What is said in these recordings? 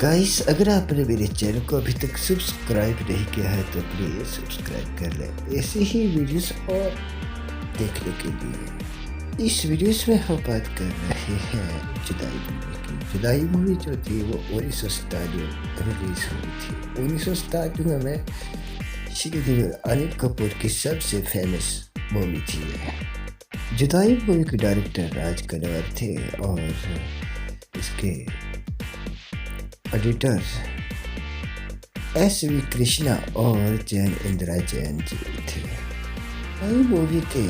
Guys, अगर आपने मेरे चैनल को अभी तक सब्सक्राइब नहीं किया है तो प्लीज़ सब्सक्राइब कर लें ऐसे ही वीडियोस और देखने के लिए। इस वीडियोस में हम बात कर रहे हैं जुदाई मूवी की। जुदाई मूवी जो थी वो 1997 में रिलीज हुई थी। 1997 में श्रीदेवी अनिल कपूर की सबसे फेमस मूवी थी। जुदाई मूवी के डायरेक्टर राज कनवर थे और इसके एडिटर S.V. कृष्णा और जैन इंदिरा जैन जी थे। नई मूवी के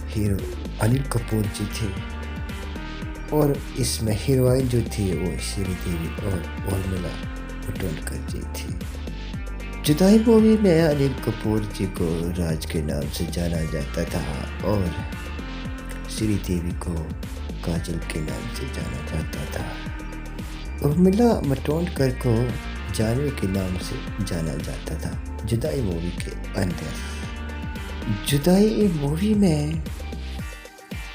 हीरो अनिल कपूर जी थे और इसमें हीरोइन जो थी वो श्रीदेवी और उर्मिला मातोंडकर जी थी। जुदाई मूवी में अनिल कपूर जी को राज के नाम से जाना जाता था और श्रीदेवी को काजल के नाम से जाना जाता था। उर्मिला मातोंडकर को जानवी के नाम से जाना जाता था। जुदाई मूवी के अंदर जुदाई मूवी में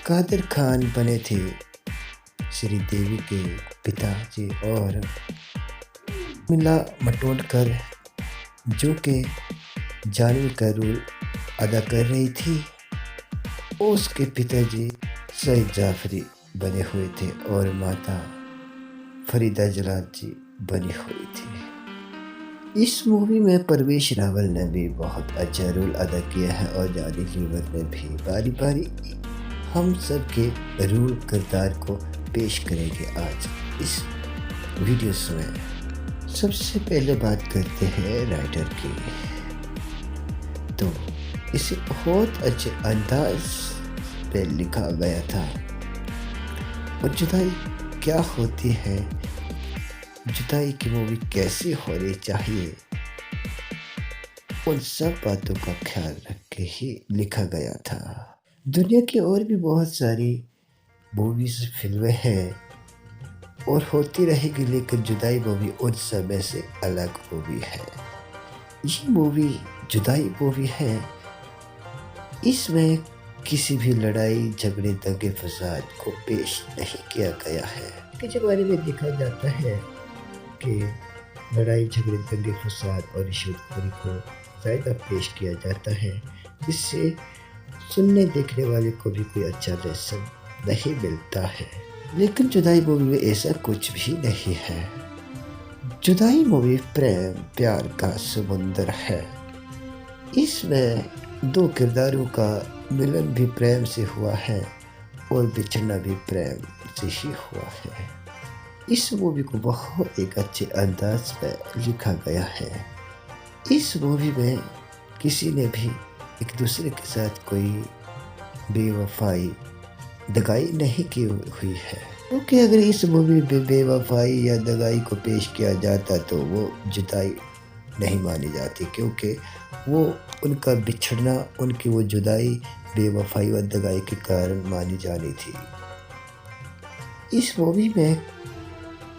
कादर खान बने थे श्रीदेवी के पिताजी और उर्मिला मातोंडकर जो कि जानवी का रोल अदा कर रही थी, उसके पिताजी सईद जाफरी बने हुए थे और माता फरीदा जलाल जी बनी हुई थी। इस मूवी में परवेश रावल ने भी बहुत अच्छा रोल अदा किया है और जानी लीवर ने भी बारी बारी हम सब के रोल किरदार को पेश करेंगे आज इस वीडियोस में। सबसे पहले बात करते हैं राइटर की। तो इसे बहुत अच्छे अंदाज पे लिखा गया था और जुदाई क्या होती है, जुदाई की मूवी कैसी होनी चाहिए, उन सब बातों का ख्याल रख के ही लिखा गया था। दुनिया की और भी बहुत सारी मूवीज फिल्में हैं और होती रहेगी, लेकिन जुदाई मूवी उन सब में से अलग मूवी है। ये मूवी जुदाई मूवी है, इसमें किसी भी लड़ाई झगड़े दंगे फसाद को पेश नहीं किया गया है। के ज़माने में देखा जाता है कि लड़ाई झगड़े दंगे फसाद और रिश्वतखोरी को ज़्यादा पेश किया जाता है, जिससे सुनने देखने वाले को भी कोई अच्छा लेसन नहीं मिलता है। लेकिन जुदाई मूवी में ऐसा कुछ भी नहीं है। जुदाई मूवी प्रेम प्यार का समुंदर है। इसमें दो किरदारों का मिलन भी प्रेम से हुआ है और बिछड़ना भी प्रेम से ही हुआ है। इस मूवी को बहुत एक अच्छे अंदाज में लिखा गया है। इस मूवी में किसी ने भी एक दूसरे के साथ कोई बेवफाई दगाई नहीं की हुई है, क्योंकि अगर इस मूवी में बेवफाई या दगाई को पेश किया जाता तो वो जुदाई नहीं मानी जाती, क्योंकि वो उनका बिछड़ना, उनकी वो जुदाई बेवफाई व दगाई के कारण मानी जानी थी। इस मूवी में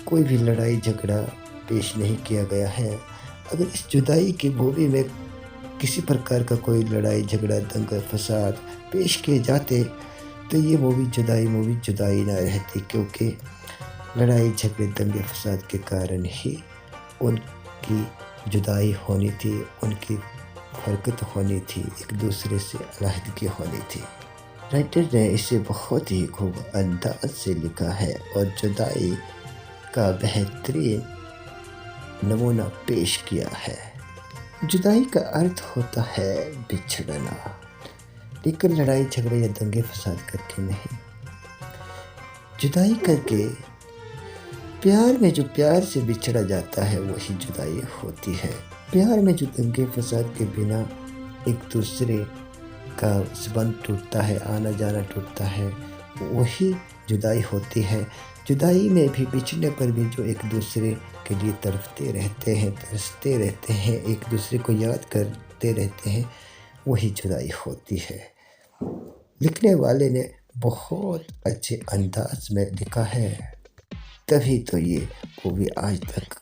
कोई भी लड़ाई झगड़ा पेश नहीं किया गया है। अगर इस जुदाई की मूवी में किसी प्रकार का कोई लड़ाई झगड़ा दंगा फसाद पेश किए जाते तो ये मूवी जुदाई ना रहती, क्योंकि लड़ाई झगड़े दंगे फसाद के कारण ही उनकी जुदाई होनी थी, उनकी फरकत होनी थी, एक दूसरे से अलहदगी होनी थी। राइटर ने इसे बहुत ही खूब अंदाज से लिखा है और जुदाई का बेहतरीन नमूना पेश किया है। जुदाई का अर्थ होता है बिछड़ना, लेकिन लड़ाई झगड़े या दंगे फसाद करके नहीं। जुदाई करके प्यार में जो प्यार से बिछड़ा जाता है वही जुदाई होती है। प्यार में जो दंगे फसाद के बिना एक दूसरे का संबंध टूटता है, आना जाना टूटता है, वही जुदाई होती है। जुदाई में भी बिछड़ने पर भी जो एक दूसरे के लिए तड़पते रहते हैं, तरसते रहते हैं, एक दूसरे को याद करते रहते हैं, वही जुदाई होती है। लिखने वाले ने बहुत अच्छे अंदाज में लिखा है, तभी तो ये मूवी आज तक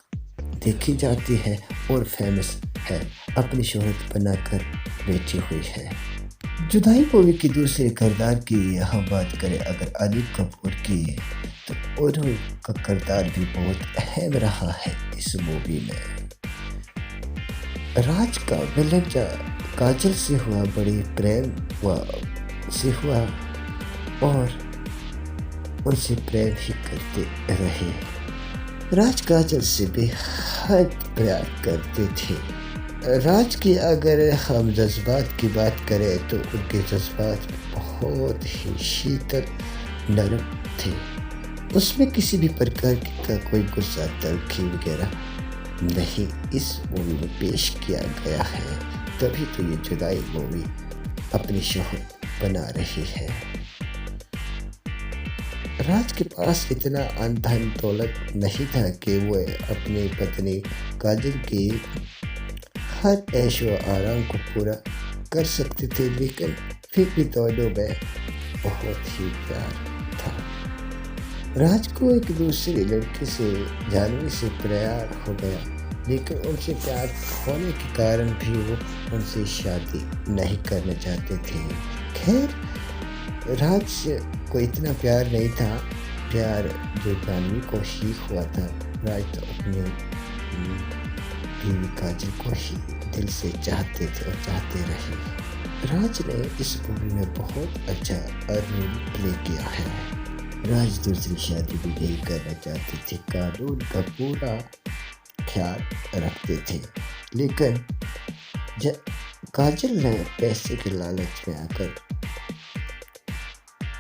देखी जाती है और फेमस है, अपनी शोहरत बनाकर बैठी हुई है। जुदाई मूवी की दूसरे किरदार की यहाँ बात करें अगर अनिल कपूर की, तो उनका किरदार भी बहुत अहम रहा है इस मूवी में। राज का विलन काजल से हुआ बड़ी प्रेम से हुआ और उनसे प्रेम ही करते रहे। राज काजल से बेहद प्यार करते थे। राज की अगर हम जज्बात की बात करें तो उनके जज्बात बहुत ही शीतल नरम थे। उसमें किसी भी प्रकार का कोई गुस्सा तलखी वगैरह नहीं इस मूवी में पेश किया गया है। तभी तो ये जुदाई मूवी अपनी शोहरत बना रही है। राज के पास इतना धन दौलत नहीं था कि वो अपनी पत्नी काजल की हर ऐशो आराम को पूरा कर सकते थे, लेकिन फिर भी दोनों में बहुत ही प्यार था। राज को एक दूसरी लड़की से जानवी से प्यार हो गया, लेकिन उनसे प्यार होने के कारण भी वो उनसे शादी नहीं करना चाहते थे। खैर राज को इतना प्यार नहीं था, प्यार जो जानवी को ही हुआ था। राज तो अपने बीवी काजल को ही दिल से चाहते थे और चाहते रहे। राज ने इस मूवी में बहुत अच्छा रोल प्ले किया है। राज दूसरी शादी भी नहीं करना चाहते थे, कानून का पूरा ख्याल रखते थे, लेकिन काजल ने पैसे के लालच में आकर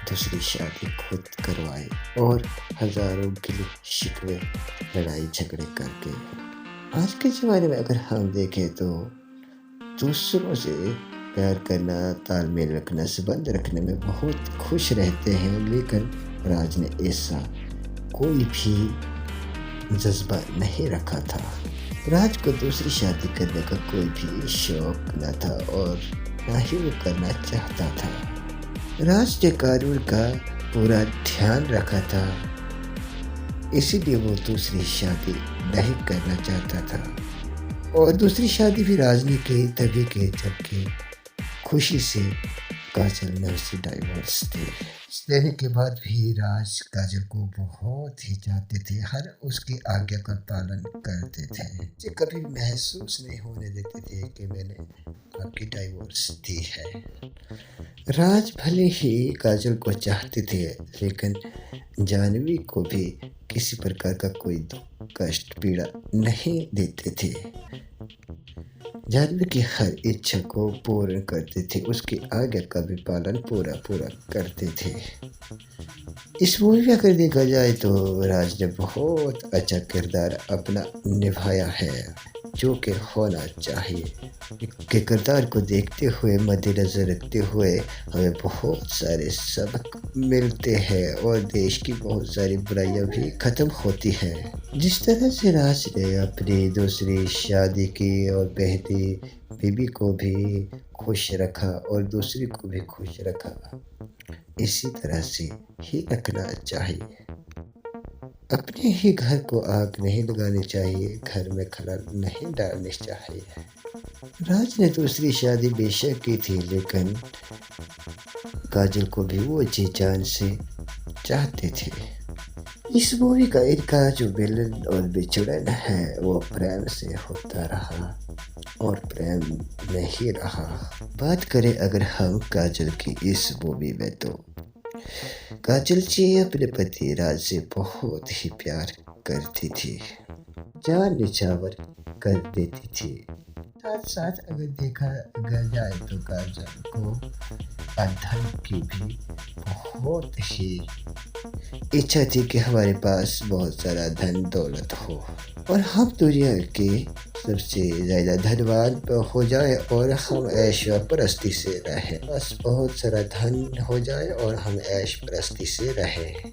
दूसरी शादी खुद करवाई और हजारों गिले शिकवे लड़ाई झगड़े करके। आज के ज़माने में अगर हम देखें तो दूसरों से प्यार करना, तालमेल रखना, संबंध रखने में बहुत खुश रहते हैं, लेकिन राज ने ऐसा कोई भी जज्बा नहीं रखा था। राज को दूसरी शादी करने का कोई भी शौक न था और ना ही वो करना चाहता था। राज ने कानून का पूरा ध्यान रखा था, इसीलिए वो दूसरी शादी नहीं करना चाहता था। और दूसरी शादी भी राज ने की तभी की जबकि खुशी से काजल ने उससे डाइवोर्स देने के बाद भी राज काजल को बहुत ही चाहते थे, हर उसकी आज्ञा का पालन करते थे। ये कभी महसूस नहीं होने देते थे कि मैंने आपकी डाइवोर्स दी है। राज भले ही काजल को चाहते थे, लेकिन जानवी को भी किसी प्रकार का कोई कष्ट पीड़ा नहीं देते थे। जानवी की हर इच्छा को पूर्ण करते थे, उसकी आज्ञा का भी पालन पूरा करते थे। इस मूवी में अगर देखा जाए तो राज ने बहुत अच्छा किरदार अपना निभाया है, जो कि होना चाहिए। के किरदार को देखते हुए, मद्देनज़र रखते हुए हमें बहुत सारे सबक मिलते हैं और देश की बहुत सारी बुराइयां भी ख़त्म होती हैं। जिस तरह से राज ने अपनी दूसरी शादी की और पहली बीबी को भी खुश रखा और दूसरी को भी खुश रखा, इसी तरह से ही रखना चाहिए। अपने ही घर को आग नहीं लगानी चाहिए, घर में खलल नहीं डालनी चाहिए। राज ने दूसरी शादी बेशक की थी, लेकिन काजल को भी वो जी जान से चाहते थे। इस मूवी का इनका जो विलन और बिछड़न है वो प्रेम से होता रहा और प्रेम में ही रहा। बात करें अगर हम काजल की इस मूवी में, तो काजल जी अपने पति राज से बहुत ही प्यार करती थी, जान निछावर कर देती थी। साथ साथ अगर देखा जाए तो काजल को धन की भी बहुत ही इच्छा थी कि हमारे पास बहुत सारा धन दौलत हो और हम दुनिया के सबसे ज़्यादा धनवान हो जाए और हम ऐश परस्ती से रहें। बस बहुत सारा धन हो जाए और हम ऐश परस्ती से रहें।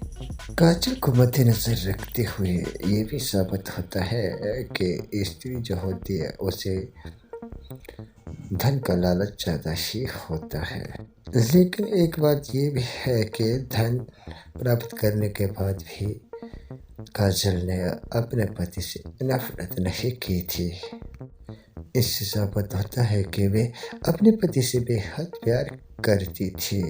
काजल को मद्देनज़र रखते हुए ये भी साबित होता है कि स्त्री जो होती है उसे धन का लालच ज़्यादा ही होता है, लेकिन एक बात ये भी है कि धन प्राप्त करने के बाद भी काजल ने अपने पति से नफरत नहीं की थी। इससे साबित होता है कि वे अपने पति से बेहद प्यार करती थी।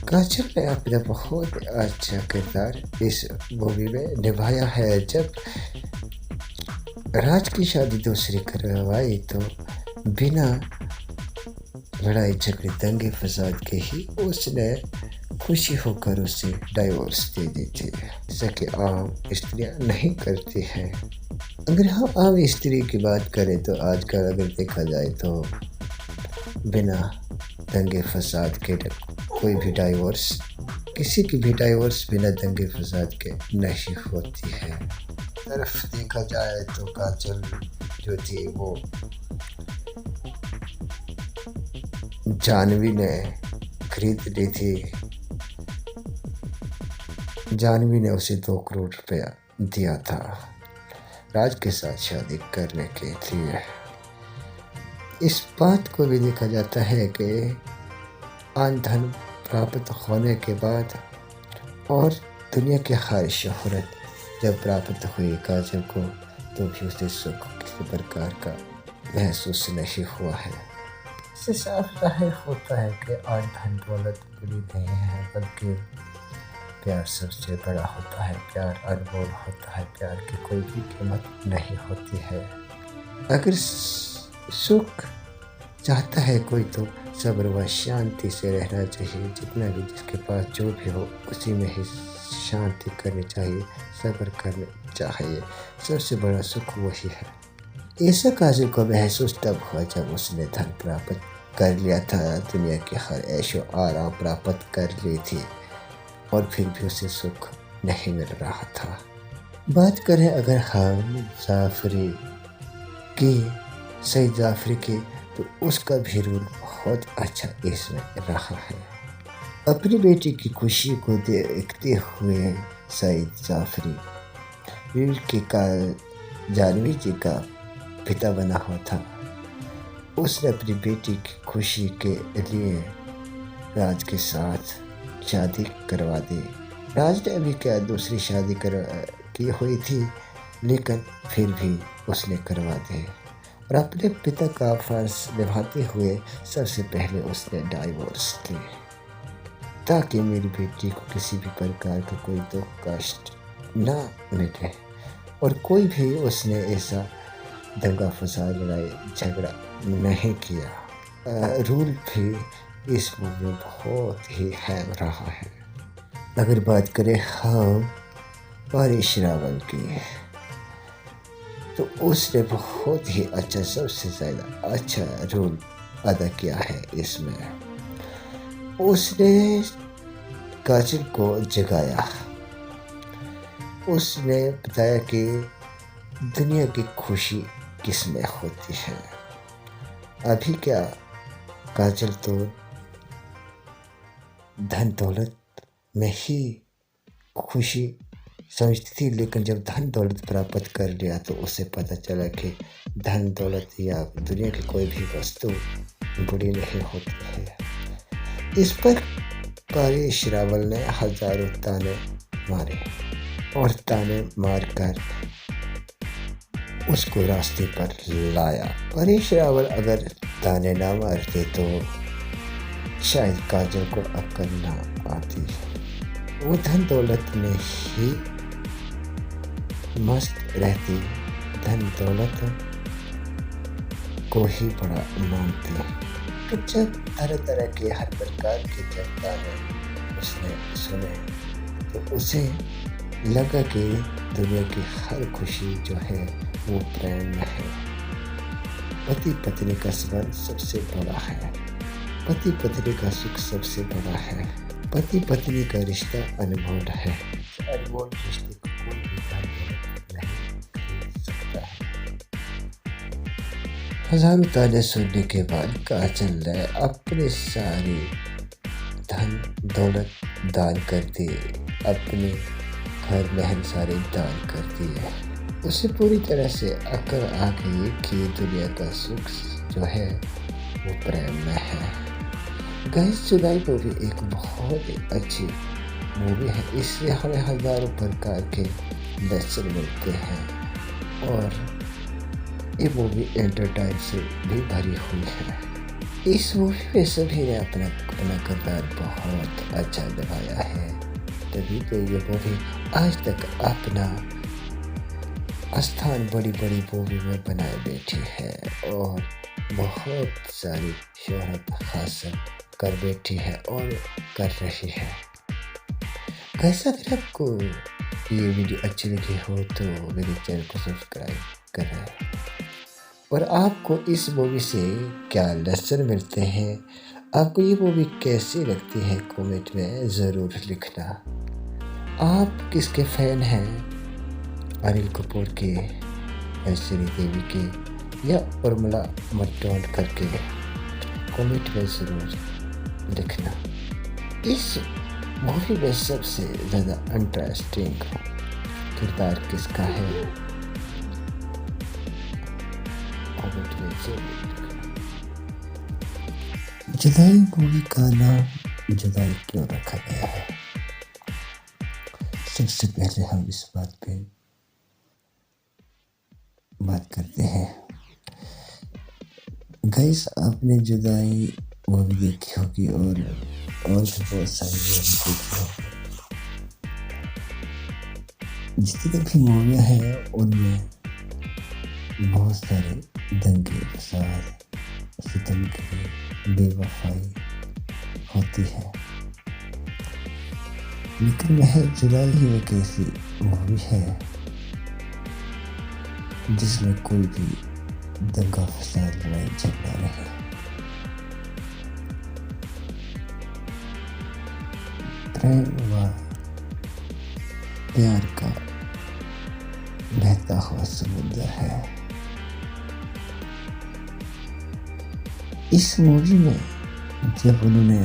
काजल ने अपना बहुत अच्छा किरदार इस मूवी में निभाया है। जब राज की शादी दूसरी करवाई तो बिना लड़ाई झगड़े दंगे फसाद के ही उसने खुशी होकर उसे डाइवोर्स दे दी थी, जैसा कि आम स्त्रियां नहीं करती हैं। अगर हम आम स्त्री की बात करें तो आजकल अगर देखा जाए तो बिना दंगे फसाद के कोई भी डाइवोर्स, किसी की भी डाइवोर्स बिना दंगे फसाद के नहीं होती है। तरफ देखा जाए तो काजल जो थी वो जानवी ने खरीद ली थी। जानवी ने उसे 2 करोड़ रुपया दिया था राज के साथ शादी करने के लिए। इस बात को भी देखा जाता है कि आन धन प्राप्त होने के बाद और दुनिया की हर शोहरत जब प्राप्त हुई काजल को, तो भी उसे सुख किसी प्रकार का महसूस नहीं हुआ है। इससे साफ जाहिर होता है कि आन धन दौलत बड़ी नहीं है, बल्कि प्यार सबसे बड़ा होता है। प्यार अनमोल होता है, प्यार की कोई भी कीमत नहीं होती है। अगर सुख चाहता है कोई तो सब्र व शांति से रहना चाहिए। जितना भी जिसके पास जो भी हो उसी में ही शांति करनी चाहिए, सब्र करना चाहिए। सबसे बड़ा सुख वही है। ऐसा काजल को महसूस तब हुआ जब उसने धन प्राप्त कर लिया था, दुनिया की हर ऐशो आराम प्राप्त कर ली थी, और फिर भी उसे सुख नहीं मिल रहा था। बात करें अगर हम जाफरी की, सईद जाफरी की, तो उसका भी रोल बहुत अच्छा इसमें रहा है। अपनी बेटी की खुशी को देखते हुए सईद जाफरी के जानवी जी का पिता बना हुआ था। उसने अपनी बेटी की खुशी के लिए राज के साथ शादी करवा दी। राज ने अभी क्या दूसरी शादी की हुई थी, लेकिन फिर भी उसने करवा दी और अपने पिता का फर्ज निभाते हुए सबसे पहले उसने डाइवोर्स दी, ताकि मेरी बेटी को किसी भी प्रकार का कोई दुख कष्ट ना मिले। और कोई भी उसने ऐसा दंगा फसाद लड़ाई झगड़ा नहीं किया। रूल भी इस मूवी में बहुत ही अहम रहा है। अगर बात करें हम परेश रावल की, तो उसने बहुत ही अच्छा, सबसे ज़्यादा अच्छा रोल अदा किया है इसमें। उसने काजल को जगाया, उसने बताया कि दुनिया की खुशी किस में होती है। अभी क्या काजल तो धन दौलत में ही खुशी समझती थी, लेकिन जब धन दौलत प्राप्त कर लिया तो उसे पता चला कि धन दौलत या दुनिया की कोई भी वस्तु बुरी नहीं होती है। इस पर परेश रावल ने हजारों ताने मारे और ताने मारकर उसको रास्ते पर लाया। परेश रावल अगर ताने ना मारते तो शायद काजल को अक्ल ना आती। वो धन दौलत में ही मस्त रहती, धन दौलत को ही बड़ा मानती। तो जब तरह तरह के हर प्रकार के जब ताने उसने सुने तो उसे लगा कि दुनिया की हर खुशी जो है वो प्रेम में है। पति पत्नी का संबंध सबसे बड़ा है, पति पत्नी का सुख सबसे बड़ा है, पति पत्नी का रिश्ता अनमोल है। अनमोल रिश्ते को कोई भी धन नहीं खरीद सकता है। हजारों ताने सुनने के बाद काजल ने अपने सारी धन दौलत दान कर दी, अपने घर महल सारे दान कर दिए। उसे पूरी तरह से अकल आ गई कि दुनिया का सुख जो है वो प्रेम में है। गाइस, जुदाई मूवी एक बहुत ही अच्छी मूवी है। इससे हमें हजारों प्रकार के लेसन मिलते हैं और ये मूवी एंटरटेन से भी भरी हुई है। इस मूवी में सभी ने अपना अपना किरदार बहुत अच्छा निभाया है, तभी तो ये मूवी आज तक अपना स्थान बड़ी बड़ी मूवी में बनाए बैठी है और बहुत सारी शोहरत हासिल कर बैठी है और कर रही है। कैसा अगर आपको ये वीडियो अच्छी लगी हो तो मेरे चैनल को सब्सक्राइब करें, और आपको इस मूवी से क्या लेसन मिलते हैं, आपको ये मूवी कैसी लगती है, कमेंट में ज़रूर लिखना। आप किसके फ़ैन हैं, अनिल कपूर के, ऐश्वर्या देवी के या उर्मिला मातोंडकर के, कमेंट में ज़रूर लिखना। इस मूवी में सबसे ज़्यादा इंटरेस्टिंग किरदार किसका है, कमेंट में ज़रूर लिखना। जुदाई मूवी का नाम जुदाई क्यों रखा गया है? सबसे पहले हम इस बात पे बात करते हैं। गाइस, आपने जुदाई मूवी देखी होगी और भी बहुत सारी मूवी देखी होगी। जितनी भी मूवियाँ हैं उनमें बहुत सारे दंगे फसाद, सितमगीरी, बेवफाई होती है, लेकिन वह जुदाई ही एक ऐसी मूवी है जिसमें कोई भी दंगा फसाद, लड़ाई झगड़ा नहीं। प्रेम व प्यार का बहता हुआ समुद्र है। इस मूवी में जब उन्होंने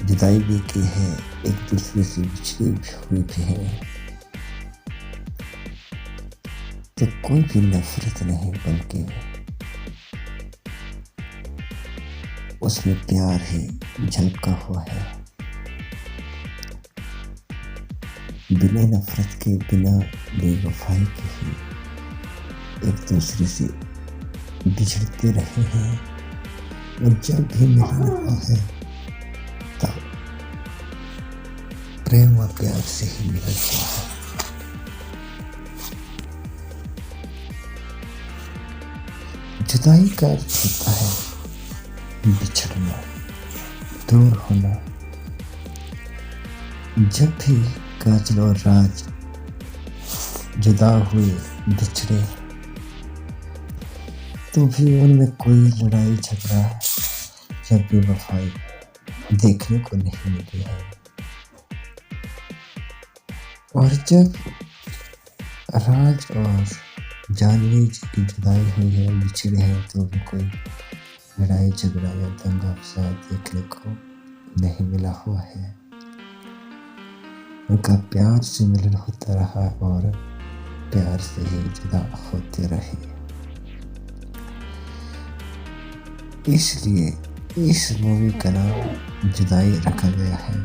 जुदाई भी की है, एक दूसरे से बिछड़े हुए भी हैं, तो कोई भी नफरत नहीं, बल्कि उसमें प्यार ही झलका हुआ है। बिना नफरत के, बिना बेवफाई के ही एक दूसरे से बिछड़ते रहे हैं, और जब भी मिलना हुआ है तब प्रेम व प्यार से ही मिलना हुआ है। जुदाई का अर्थ होता है बिछड़ना, दूर होना। जब भी काजल और राज जुदा हुए, बिछड़े, तो भी उनमें कोई लड़ाई झगड़ा या बेवफाई देखने को नहीं मिली है। और जब राज और जानवी की जुदाई हुई है, बिछड़े हैं, तो भी कोई लड़ाई झगड़ा या दंगा फसाद देखने को नहीं मिला हुआ है। उनका प्यार से मिलन होता रहा और प्यार से ही जुदा होते रहे। इसलिए इस मूवी का नाम जुदाई रखा गया है।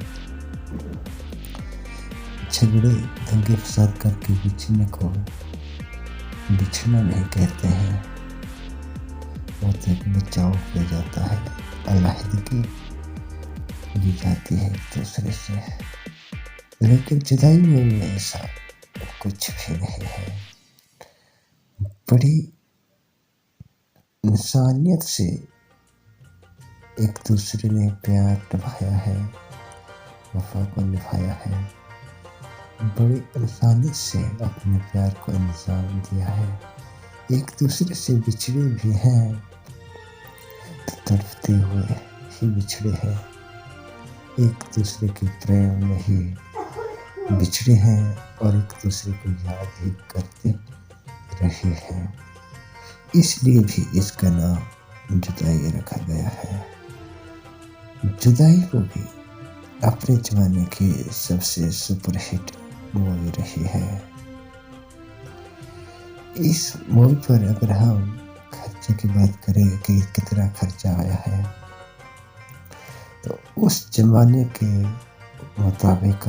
झगड़े दंगे फसाद करके बिछड़ने को बिछड़ना नहीं कहते हैं, वो तो एक बचाव किया जाता है, अलहदगी दी जाती है एक दूसरे से। लेकिन जुदाई में ऐसा कुछ भी नहीं है। बड़ी इंसानियत से एक दूसरे ने प्यार निभाया है, वफा को निभाया है, बड़ी इंसानियत से अपने प्यार को अंजाम दिया है। एक दूसरे से बिछड़े भी हैं तो तड़पते हुए ही बिछड़े हैं, एक दूसरे के प्रेम में ही बिछड़े हैं और एक दूसरे को याद ही करते रहे हैं। इसलिए भी इसका नाम जुदाई रखा गया है। जुदाई को भी अपने जमाने की सबसे सुपरहिट मूवी रही है। इस मूवी पर अगर हम खर्चे की बात करें कि कितना खर्चा आया है, तो उस जमाने के मुताबिक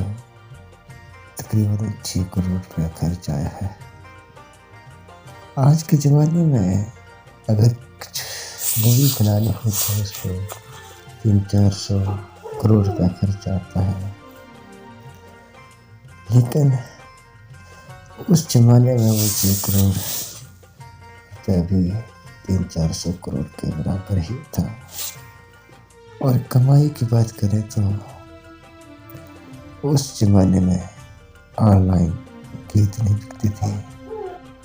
तकरीबन 6 करोड़ रुपया खर्च आया है। आज के ज़माने में अगर कुछ मूवी बनानी हो तो उसको 300-400 करोड़ रुपया खर्च आता है, लेकिन उस ज़माने में वो 6 करोड़ रुपया भी 300-400 करोड़ के बराबर ही था। और कमाई की बात करें तो उस ज़माने में ऑनलाइन गीत नहीं बिकते थे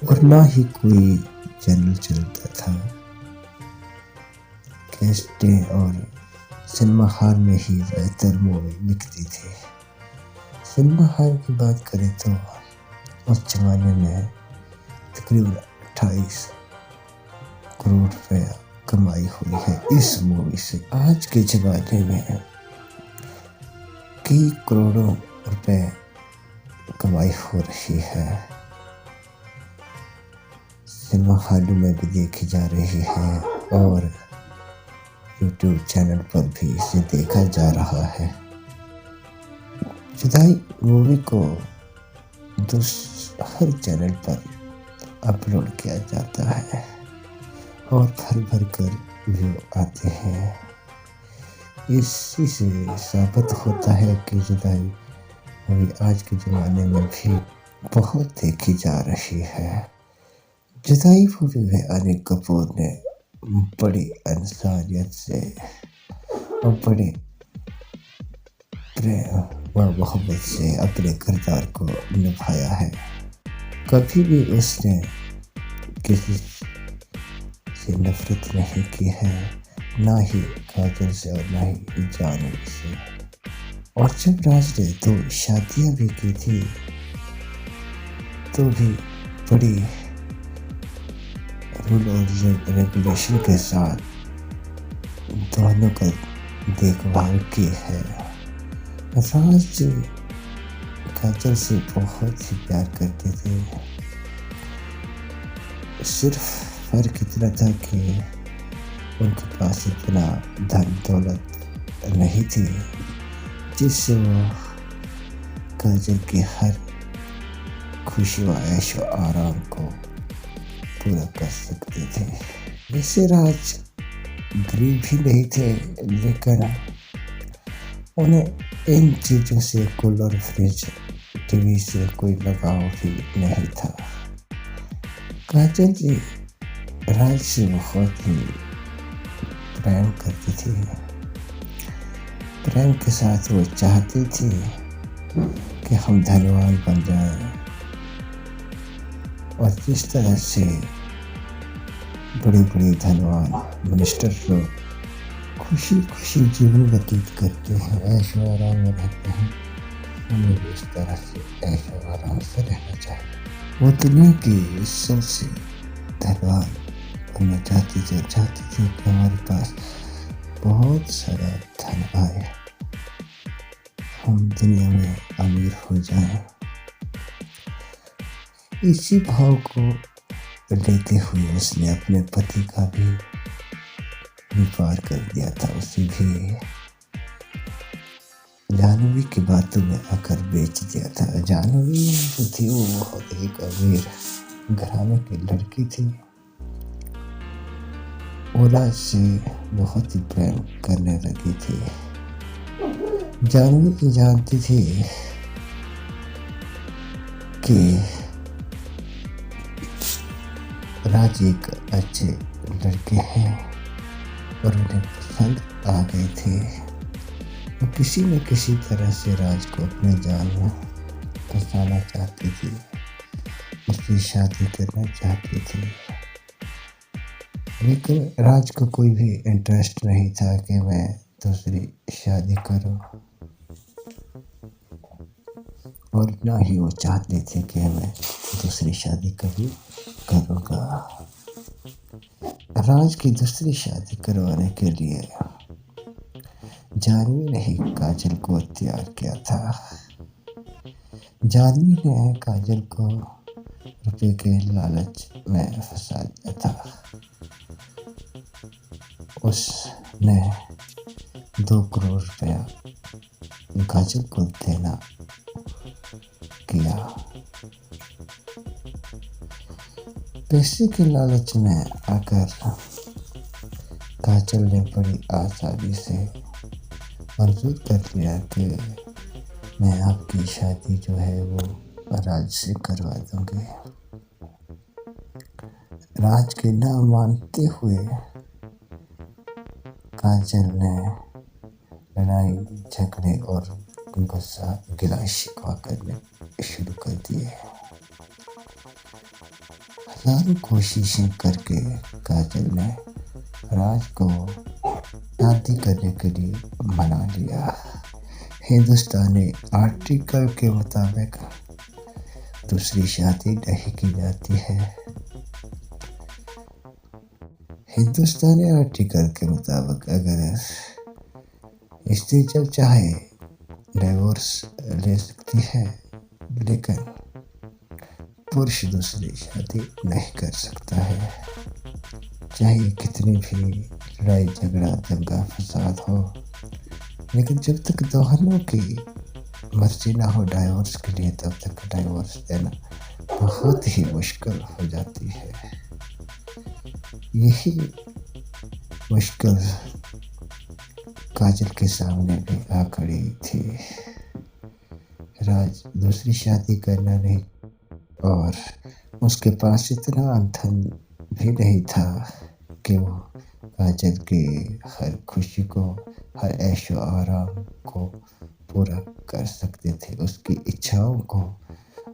और ना ही कोई चैनल चलता था। कैसेटें और सिनेमा हॉल में ही ज़्यादातर मूवी बिकती थी। सिनेमा हॉल की बात करें तो उस ज़माने में तकरीबन 28 करोड़ रुपया कमाई हुई है इस मूवी से। आज के ज़माने में कई करोड़ों रुपए कमाई हो रही है, सिनेमा हॉलों में भी देखी जा रही है और यूट्यूब चैनल पर भी इसे देखा जा रहा है। जुदाई मूवी को हर चैनल पर अपलोड किया जाता है और भर कर व्यू आते हैं। इसी से साबित होता है कि जुदाई मूवी आज के ज़माने में भी बहुत देखी जा रही है। जुदाई मूवी में अनिल कपूर ने बड़ी इंसानियत से और बड़े प्रेम व मोहब्बत से अपने किरदार को निभाया है। कभी भी उसने किसी से नफरत नहीं की है, ना ही काजल से और ना ही जानवी से। और जब राज ने 2 शादियां भी की थी तो भी बड़ी रूल और रेगुलेशन के साथ दोनों का देखभाल की है। राज काजल से बहुत ही प्यार करते थे, सिर्फ फर्क इतना था कि उनके पास इतना धन दौलत नहीं थी जिससे वो काजल की हर खुशी व ऐशो आराम को पूरा कर सकते थे। वैसे राज गरीब भी नहीं थे, लेकिन उन्हें इन चीज़ों से कूलर, फ्रिज, टीवी से कोई लगाव भी नहीं था। काजल जी राज से बहुत ही प्रेम करती थी। प्रेम के साथ वो चाहती थी कि हम धनवान बन जाएं और जिस तरह से बड़े धनवान मिनिस्टर लोग खुशी खुशी जीवन व्यतीत करते हैं, ऐशो आराम में रहते हैं, हमें भी इस तरह से ऐशो आराम से रहना चाहिए। वो दुनिया की सबसे धनवान बनना चाहती थी कि हमारे पास बहुत सारा धन आए, हम दुनिया में अमीर हो जाएं। इसी भाव को लेते हुए उसने अपने पति का भी व्यापार कर दिया था। उसे भी जानवी की बातों में आकर बेच दिया था। जानवी जो थी वो बहुत ही अमीर घराने की लड़की थी। ओला से बहुत ही प्रेम करने लगी थी। जानवी जानती थी कि राज एक अच्छे लड़के हैं और उन्हें पसंद आ गए थे। वो किसी न किसी तरह से राज को अपने जाल में फंसाना चाहती थी, उससे शादी करना चाहती थी। लेकिन राज को कोई भी इंटरेस्ट नहीं था कि मैं दूसरी शादी करूं, और ना ही वो चाहते थे कि मैं दूसरी शादी कभी करूँगा। राज की दूसरी शादी करवाने के लिए जानवी ने ही काजल को तैयार किया था। जानवी ने काजल को रुपए के लालच में फंसा दिया था। उसने 2 करोड़ रुपया काजल को देना किया। पैसे के लालच में आकर काजल ने बड़ी आसानी से मंजूर कर लिया कि मैं आपकी शादी जो है वो राज से करवा दूंगी। राज के ना मानते हुए काजल ने लड़ाई झगड़े और गुस्सा गिला शिकवा करने शुरू कर दिए। हजारों कोशिशें करके काजल ने राज को शादी करने के लिए मना लिया। हिंदुस्तानी आर्टिकल के मुताबिक दूसरी शादी नहीं की जाती है। हिंदुस्तानी आर्टिकल के मुताबिक अगर स्त्री जब चाहे डिवोर्स ले सकती है, लेकिन पुरुष दूसरी शादी नहीं कर सकता है। चाहे कितनी भी लड़ाई झगड़ा दंगा फसाद हो, लेकिन जब तक दोनों की मर्जी ना हो डाइवोर्स के लिए, तब तक डाइवोर्स देना बहुत ही मुश्किल हो जाती है। यही मुश्किल काजल के सामने भी आ खड़ी थी। राज दूसरी शादी करना नहीं और उसके पास इतना धन भी नहीं था कि वो काजल की हर खुशी को, हर ऐशो आराम को पूरा कर सकते थे, उसकी इच्छाओं को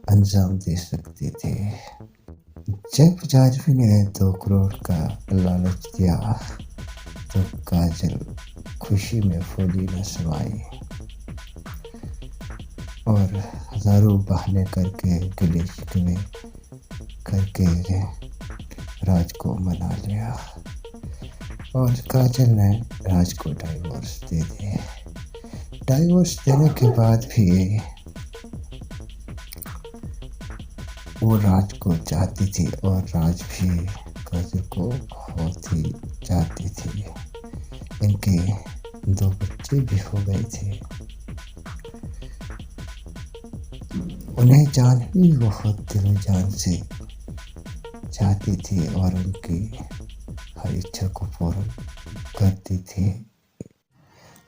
अंजाम दे सकते थे। जब जाह्नवी ने 2 करोड़ का लालच दिया तो काजल खुशी में फूली न समाई और हजारों बहाने करके गिले शिकवे करके राज को मना लिया और काजल ने राज को डाइवोर्स दे दिए। डाइवोर्स देने के बाद भी वो राज को चाहती थी और राज भी काजल को बहुत ही चाहती थी। इनके 2 बच्चे भी हो गए थे। उन्हें जाह्नवी बहुत दिल जान से चाहती थी और उनकी हर इच्छा को पूर्ण करती थी।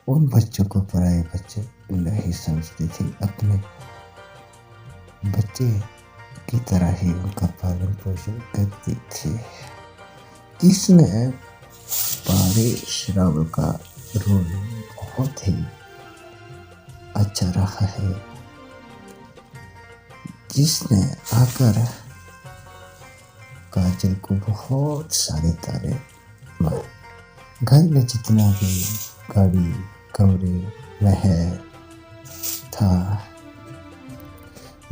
उन बच्चों को पराये बच्चे नहीं समझती थी, अपने बच्चे की तरह ही उनका पालन पोषण करती थी। इसमें पारेश रावल का रोल बहुत ही अच्छा रहा है, जिसने आकर काजल को बहुत सारे तारे मारे। घर में जितना भी गाड़ी कमरे महल था,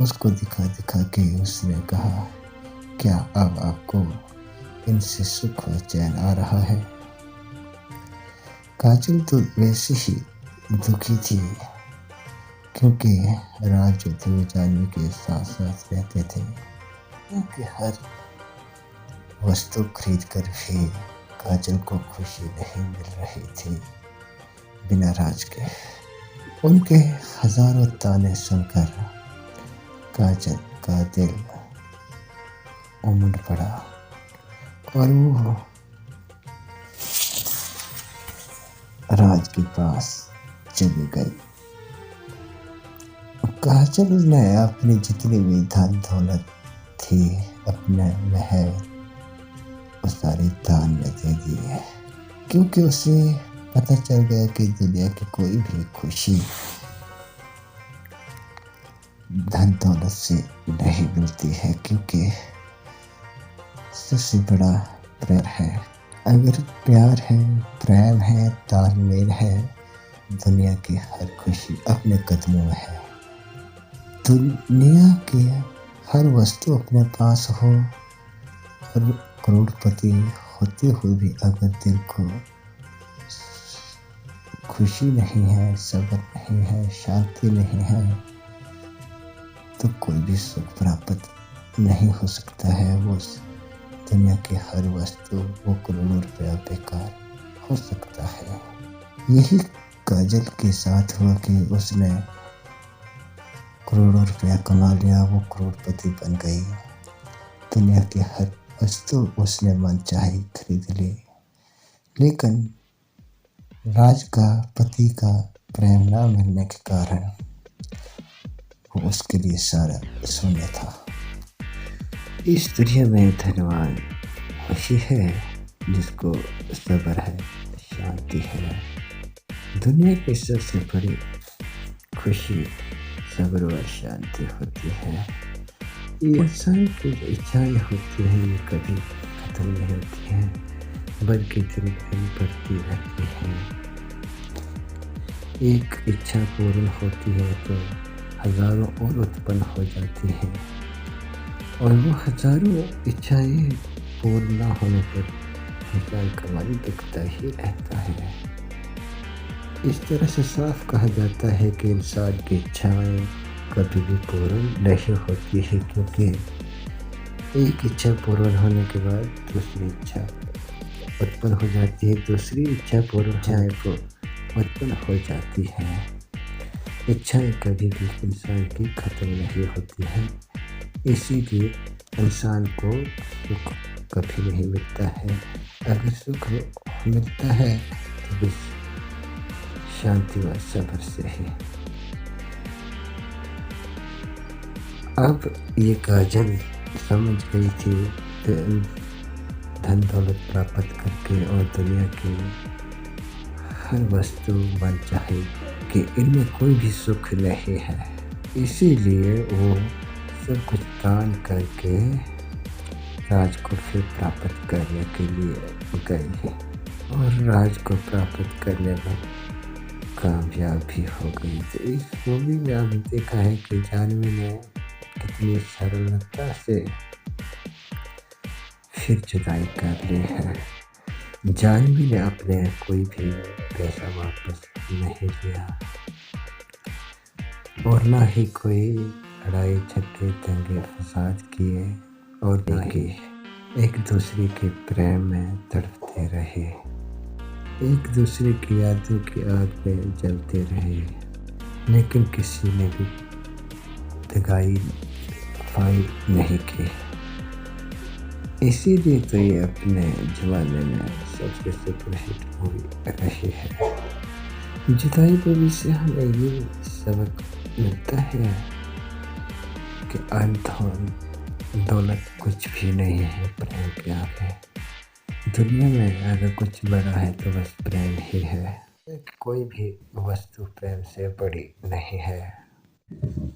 उसको दिखा दिखा के उसने कहा, क्या अब आपको इनसे सुख व चैन आ रहा है? काजल तो वैसे ही दुखी थी, क्योंकि राज जो थे जाह्नवी के साथ साथ रहते थे, क्योंकि हर वस्तु खरीद कर भी काजल को खुशी नहीं मिल रही थी बिना राज के। उनके हजारों ताने सुनकर काजल का दिल उमड़ पड़ा और वो राज के पास चली गई। काजल ने अपनी जितनी भी धन दौलत थी, अपने महल, वो सारी दान में दे दिए, क्योंकि उसे पता चल गया कि दुनिया की कोई भी खुशी धन दौलत से नहीं मिलती है, क्योंकि सबसे बड़ा प्यार है। अगर प्यार है, प्रेम है, तालमेल है, दुनिया की हर खुशी अपने कदमों में है। दुनिया की हर वस्तु अपने पास हो और करोड़पति होते हुए भी अगर दिल को खुशी नहीं है, सब्र नहीं है, शांति नहीं है, तो कोई भी सुख प्राप्त नहीं हो सकता है। वो दुनिया की हर वस्तु, वो करोड़ों रुपया बेकार हो सकता है। यही काजल के साथ हुआ कि उसने करोड़ों रुपया कमा लिया, वो करोड़पति बन गई। दुनिया की हर वस्तु उसने मनचाही खरीद ली, लेकिन राज का पति का प्रेम न मिलने के कारण वो उसके लिए सारा शून्य था। इस दुनिया में धनवान खुशी है जिसको सब्र है, शांति है। दुनिया की सबसे बड़ी खुशी सब्र और शांति होती है। ये इंसान की जो इच्छाएं होती हैं ये कभी खत्म नहीं होती हैं, बल्कि दिन दिन बढ़ती रहती हैं। एक इच्छा पूर्ण होती है तो हजारों और उत्पन्न हो जाती हैं, और वो हजारों इच्छाएं पूर्ण न होने पर इंसान का मन दुखता ही रहता है। इस तरह से साफ कहा जाता है कि इंसान की इच्छाएं कभी भी पूर्ण नहीं होती है, क्योंकि एक इच्छा पूर्ण होने के बाद दूसरी इच्छा उत्पन्न हो जाती है, दूसरी इच्छा पूर्ण इच्छाएं को उत्पन्न हो जाती है। इच्छाएं कभी भी इंसान की खत्म नहीं होती है, इसीलिए इंसान को सुख कभी नहीं मिलता है। अगर सुख मिलता है तो बस शांति व सब्र से ही। अब ये काजल समझ गई थी धन दौलत प्राप्त करके और दुनिया की हर वस्तु बन चाहे कि इनमें कोई भी सुख नहीं है, इसीलिए वो सब कुछ दान करके राज को फिर प्राप्त करने के लिए गई है, और राज को प्राप्त करने में कामयाब भी हो गई। तो इस मूवी में आपने देखा है कि जानवी ने कितनी सरलता से फिर जुदाई कर ली है। जानवी ने अपने कोई भी पैसा वापस नहीं लिया, और ना ही कोई लड़ाई झगड़े दंगे फसाद किए, और ना ही एक दूसरे के प्रेम में तड़पते रहे, एक दूसरे की यादों की आग में जलते रहे, लेकिन किसी ने भी दगाई वफाई नहीं की। इसीलिए तो ये अपने ज़माने में सबसे सुपरहिट मूवी रही है। जुदाई मूवी से हमें ये सबक मिलता है कि धन दौलत कुछ भी नहीं है प्रेम के आगे। दुनिया में अगर कुछ बड़ा है तो बस प्रेम ही है। कोई भी वस्तु प्रेम से बड़ी नहीं है।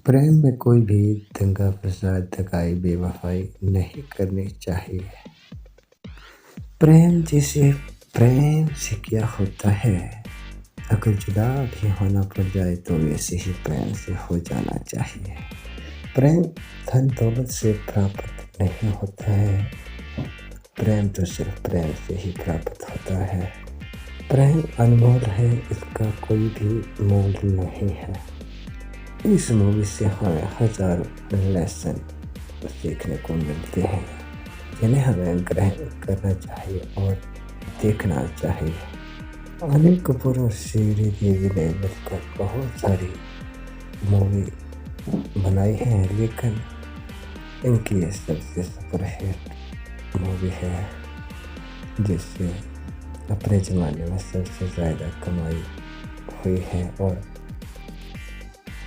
प्रेम में कोई भी दंगा फसाद दगाई बेवफाई नहीं करनी चाहिए। प्रेम जैसे प्रेम से क्या होता है, अगर जुदा भी होना पड़ जाए तो वैसे ही प्रेम से हो जाना चाहिए। प्रेम धन दौलत से प्राप्त नहीं होता है, प्रेम तो सिर्फ प्रेम से ही प्राप्त होता है। प्रेम अनमोल है, इसका कोई भी मोल नहीं है। इस मूवी से हमें हजारों लेसन सीखने को मिलते हैं, जिन्हें हमें ग्रहण करना चाहिए और देखना चाहिए। अनिल कपूर और श्रीदेवी ने मिलकर बहुत सारी मूवी बनाई हैं, लेकिन इनकी ये सबसे सुपरहिट मूवी है, जिससे अपने ज़माने में सबसे ज़्यादा कमाई हुई है और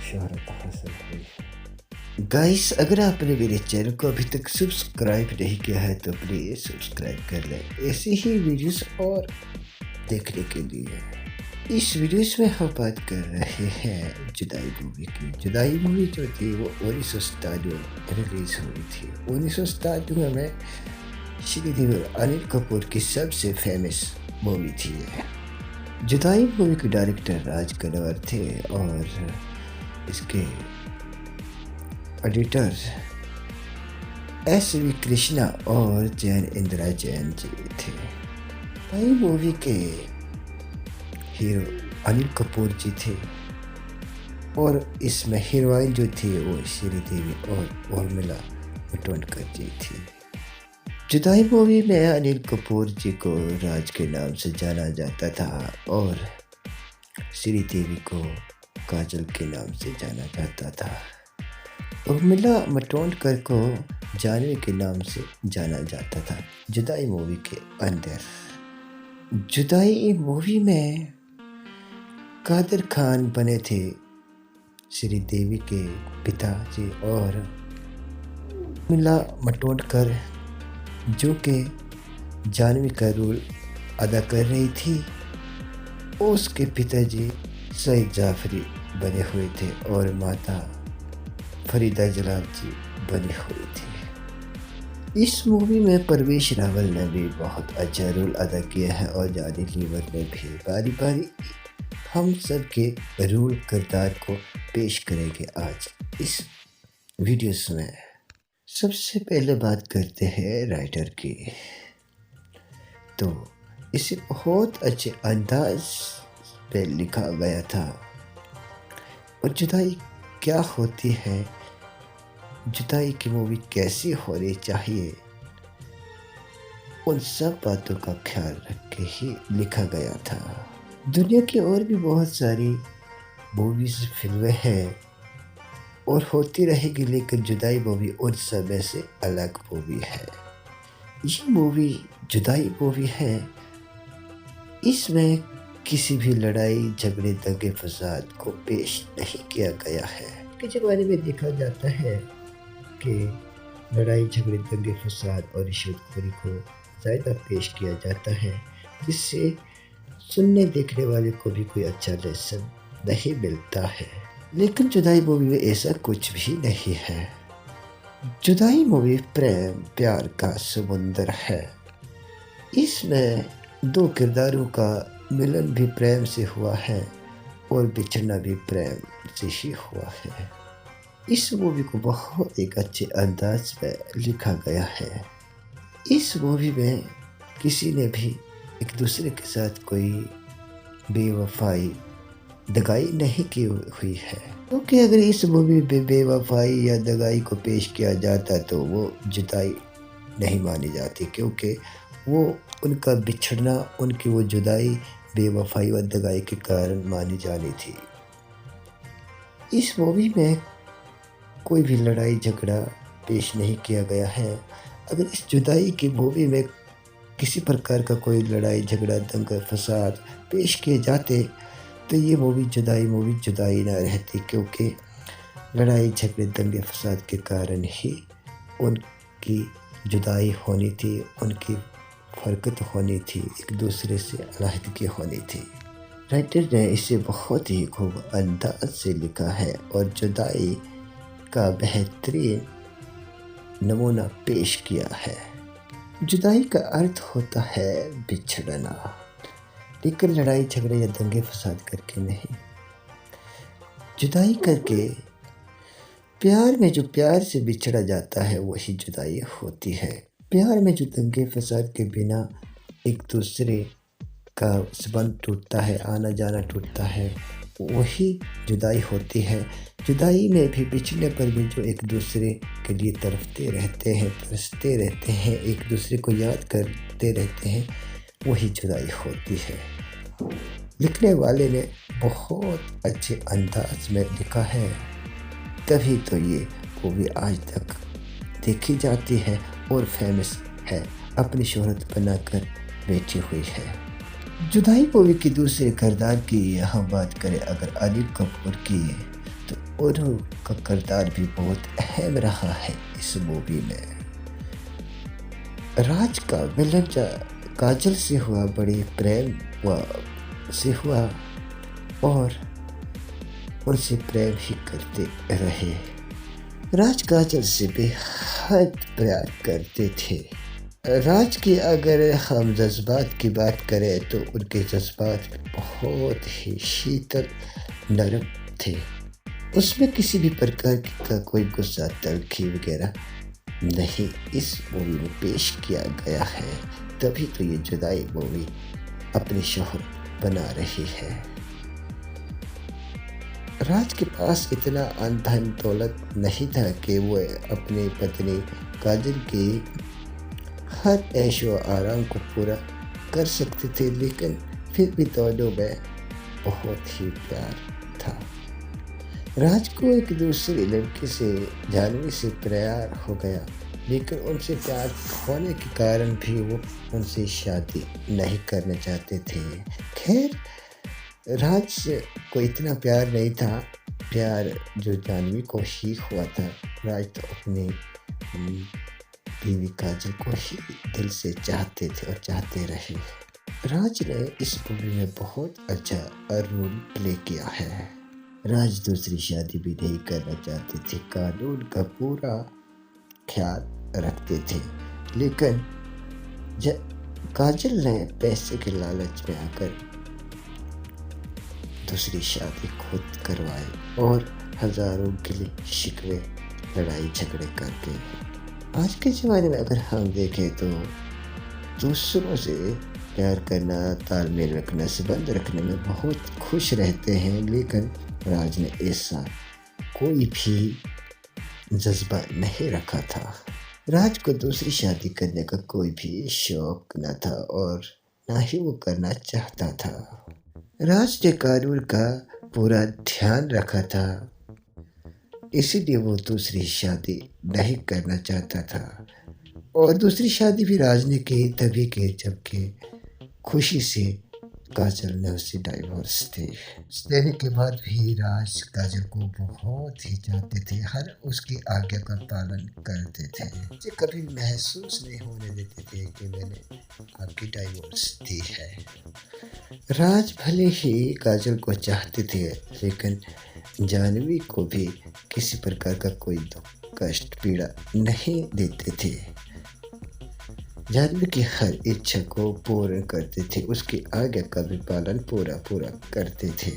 शोहरत हासिल हुई है। गाइस, अगर आपने मेरे चैनल को अभी तक सब्सक्राइब नहीं किया है तो प्लीज़ सब्सक्राइब कर लें ऐसी ही वीडियोस और देखने के लिए। इस वीडियोस में हम बात कर रहे हैं जुदाई मूवी की। जुदाई मूवी जो थी वो 1997 में रिलीज हुई थी। 1997 में श्रीदेवी और अनिल कपूर की सबसे फेमस मूवी थी। जुदाई मूवी के डायरेक्टर राज कनवर थे और इसके एडिटर्स एस.वी. कृष्णा और जैन इंदिरा जैन जी थे। नई मूवी के हीरो अनिल कपूर जी थे, और इसमें हीरोइन जो थी वो श्रीदेवी और उर्मिला मातोंडकर जी थी। जुदाई मूवी में अनिल कपूर जी को राज के नाम से जाना जाता था और श्रीदेवी को काजल के नाम से जाना जाता था। उर्मिला मातोंडकर को जानवी के नाम से जाना जाता था। जुदाई मूवी के अंदर, जुदाई मूवी में कादर खान बने थे श्रीदेवी के पिताजी और मिला मटोडकर जो कि जानवी का रोल अदा कर रही थी। उसके पिताजी सईद जाफरी बने हुए थे और माता फरीदा जलाल जी बनी हुई थी। इस मूवी में परवेश रावल ने भी बहुत अच्छा रोल अदा किया है और जॉनी लीवर ने भी। बारी बारी हम सब के रोल किरदार को पेश करेंगे आज इस वीडियोस में। सबसे पहले बात करते हैं राइटर की। तो इसे बहुत अच्छे अंदाज पे लिखा गया था। और जुदाई क्या होती है, जुदाई की मूवी कैसी होनी चाहिए, उन सब बातों का ख्याल रख के ही लिखा गया था। दुनिया की और भी बहुत सारी मूवीज फिल्में हैं और होती रहेगी, लेकिन जुदाई मूवी उन सब में से अलग मूवी है। ये मूवी जुदाई मूवी है। इसमें किसी भी लड़ाई झगड़े दंगे फसाद को पेश नहीं किया गया है। के ज़माने में देखा जाता है कि लड़ाई झगड़े दंगे फसाद और रिश्वतखोरी को ज़्यादा पेश किया जाता है, जिससे सुनने देखने वाले को भी कोई अच्छा लेसन नहीं मिलता है। लेकिन जुदाई मूवी में ऐसा कुछ भी नहीं है। जुदाई मूवी प्रेम प्यार का समुंदर है। इसमें दो किरदारों का मिलन भी प्रेम से हुआ है और बिछड़ना भी प्रेम से ही हुआ है। इस मूवी को बहुत एक अच्छे अंदाज में लिखा गया है। इस मूवी में किसी ने भी एक दूसरे के साथ कोई बेवफाई दगाई नहीं की हुई है, क्योंकि अगर इस मूवी में बेवफाई या दगाई को पेश किया जाता तो वो जुदाई नहीं मानी जाती, क्योंकि वो उनका बिछड़ना, उनकी वो जुदाई बेवफाई व दगाई के कारण मानी जानी थी। इस मूवी में कोई भी लड़ाई झगड़ा पेश नहीं किया गया है। अगर इस जुदाई की मूवी में किसी प्रकार का कोई लड़ाई झगड़ा दंगा फसाद पेश किए जाते तो ये मूवी जुदाई ना रहती, क्योंकि लड़ाई झगड़े दंगे फसाद के कारण ही उनकी जुदाई होनी थी, उनकी फरकत होनी थी, एक दूसरे से अलहदगी होनी थी। राइटर ने इसे बहुत ही खूब अंदाज से लिखा है और जुदाई का बेहतरीन नमूना पेश किया है। जुदाई का अर्थ होता है बिछड़ना, लेकिन लड़ाई झगड़े या दंगे फसाद करके नहीं। जुदाई करके प्यार में जो प्यार से बिछड़ा जाता है वही जुदाई होती है। प्यार में जो दंगे फसाद के बिना एक दूसरे का संबंध टूटता है, आना जाना टूटता है, वही जुदाई होती है। जुदाई में भी बिछड़ने पर भी जो एक दूसरे के लिए तड़पते रहते हैं, तरसते रहते हैं, एक दूसरे को याद करते रहते हैं, वही जुदाई होती है। लिखने वाले ने बहुत अच्छे अंदाज में लिखा है, तभी तो ये मूवी आज तक देखी जाती है और फेमस है, अपनी शोहरत बनाकर बैठी हुई है। जुदाई मूवी की दूसरे किरदार की यहाँ बात करें अगर अनिल कपूर की, तो उनका किरदार भी बहुत अहम रहा है इस मूवी में। राज का विलन काजल से हुआ, बड़ी प्रेम से हुआ और उनसे प्रेम ही करते रहे। राज काजल से बेहद प्यार करते थे। राज की अगर हम जज्बात की बात करें तो उनके जज्बात बहुत ही शीतल नरम थे। उसमें किसी भी प्रकार का कोई गुस्सा तलखी वगैरह नहीं इस मूवी में पेश किया गया है, तभी तो ये जुदाई मूवी अपनी शोहरत बना रही है। राज के पास इतना धन दौलत नहीं था कि वो अपनी पत्नी काजल की हर ऐशो आराम को पूरा कर सकते थे, लेकिन फिर भी दोनों में बहुत ही प्यार था। राज को एक दूसरी लड़की से, जानवी से प्यार हो गया लेकिन उनसे प्यार होने के कारण भी वो उनसे शादी नहीं करना चाहते थे। खैर, राज को इतना प्यार नहीं था, प्यार जो जानवी को ही हुआ था। राज तो अपनी बीवी काजल को ही दिल से चाहते थे और चाहते रहे। राज ने इस मूवी में बहुत अच्छा रोल प्ले किया है। राज दूसरी शादी भी नहीं करना चाहते थे, कानून का पूरा ख्याल रखते थे, लेकिन काजल ने पैसे के लालच में आकर दूसरी शादी खुद करवाई और हजारों गिले शिकवे लड़ाई झगड़े करके। आज के ज़माने में अगर हम देखें तो दूसरों से प्यार करना, तालमेल रखना, संबंध रखने में बहुत खुश रहते हैं, लेकिन राज ने ऐसा कोई भी जज्बा नहीं रखा था। राज को दूसरी शादी करने का कोई भी शौक न था और ना ही वो करना चाहता था। राज ने कानून का पूरा ध्यान रखा था, इसीलिए वो दूसरी शादी नहीं करना चाहता था। और दूसरी शादी भी राज ने की तभी की जबकि खुशी से काजल ने उसे डाइवोर्स देने के बाद भी राज काजल को बहुत ही चाहते थे, हर उसकी आज्ञा का पालन करते थे। मुझे कभी महसूस नहीं होने देते थे कि मैंने आपकी डाइवोर्स दी है। राज भले ही काजल को चाहते थे, लेकिन जानवी को भी किसी प्रकार का कोई दुख, कष्ट, पीड़ा नहीं देते थे। जानवी की हर इच्छा को पूर्ण करते थे, उसकी आज्ञा का भी पालन पूरा करते थे।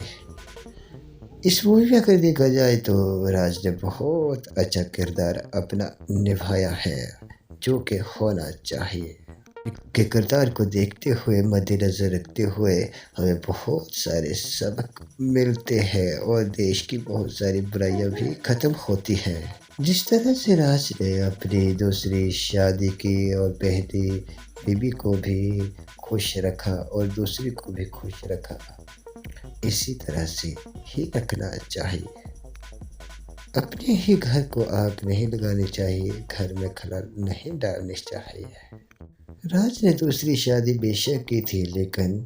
इस मूवी में अगर देखा जाए तो राज ने बहुत अच्छा किरदार अपना निभाया है, जो कि होना चाहिए। के किरदार को देखते हुए, मद्देनज़र रखते हुए हमें बहुत सारे सबक मिलते हैं और देश की बहुत सारी बुराइयां भी ख़त्म होती हैं। जिस तरह से राज ने अपनी दूसरी शादी की और पहली बीवी को भी खुश रखा और दूसरी को भी खुश रखा, इसी तरह से ही रखना चाहिए। अपने ही घर को आग नहीं लगानी चाहिए, घर में खलल नहीं डालनी चाहिए। राज ने दूसरी शादी बेशक की थी, लेकिन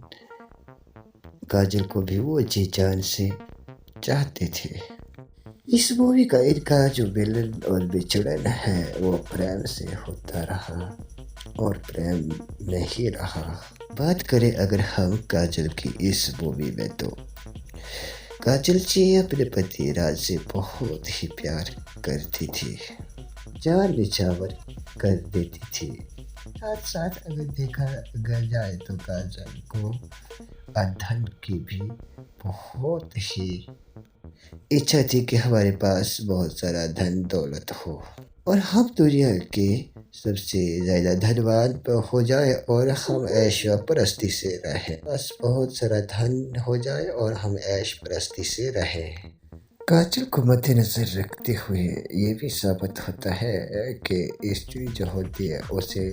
काजल को भी वो जी जान से चाहते थे। इस मूवी का इनका जो मिलन और विछड़न है वो प्रेम से होता रहा और प्रेम में ही रहा। बात करें अगर हम काजल की इस मूवी में, तो काजल जी अपने पति राज से बहुत ही प्यार करती थी, जान निछावर कर देती थी। साथ साथ अगर देखा जाए तो काजल को धन की भी बहुत ही इच्छा थी कि हमारे पास बहुत सारा धन दौलत हो और हम दुनिया के सबसे ज़्यादा धनवान हो जाए और हम ऐश परस्ती से रहें। बस बहुत सारा धन हो जाए और हम ऐश परस्ती से रहें। काजल को मद्देनज़र रखते हुए ये भी साबित होता है कि स्त्री जो होती है उसे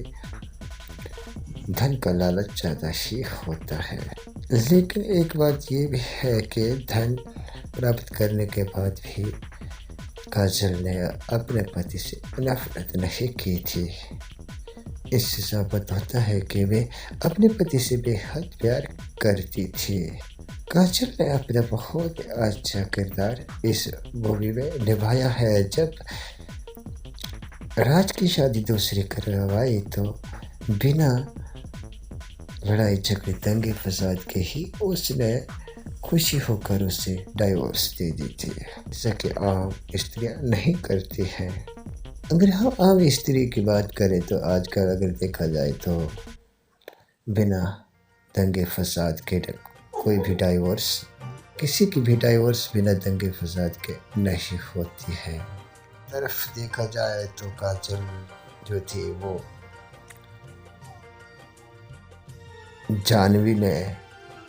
धन का लालच ज़्यादा ही होता है। लेकिन एक बात ये भी है कि धन प्राप्त करने के बाद भी काजल ने अपने पति से नफरत नहीं की थी। इससे साबित होता है कि वे अपने पति से बेहद प्यार करती थी। काजल ने अपना बहुत अच्छा किरदार इस मूवी में निभाया है। जब राज की शादी दूसरी करवाई तो बिना लड़ाई झगड़े, दंगे फसाद के ही उसने खुशी होकर उसे डाइवोर्स दे दी थी, जैसा कि आम स्त्रियां नहीं करती हैं। अगर हम आम स्त्री की बात करें तो आजकल अगर देखा जाए तो बिना दंगे फसाद के कोई भी डाइवोर्स, किसी की भी डाइवोर्स बिना दंगे फसाद के नहीं होती है। तरफ देखा जाए तो काजल जो थी वो जानवी ने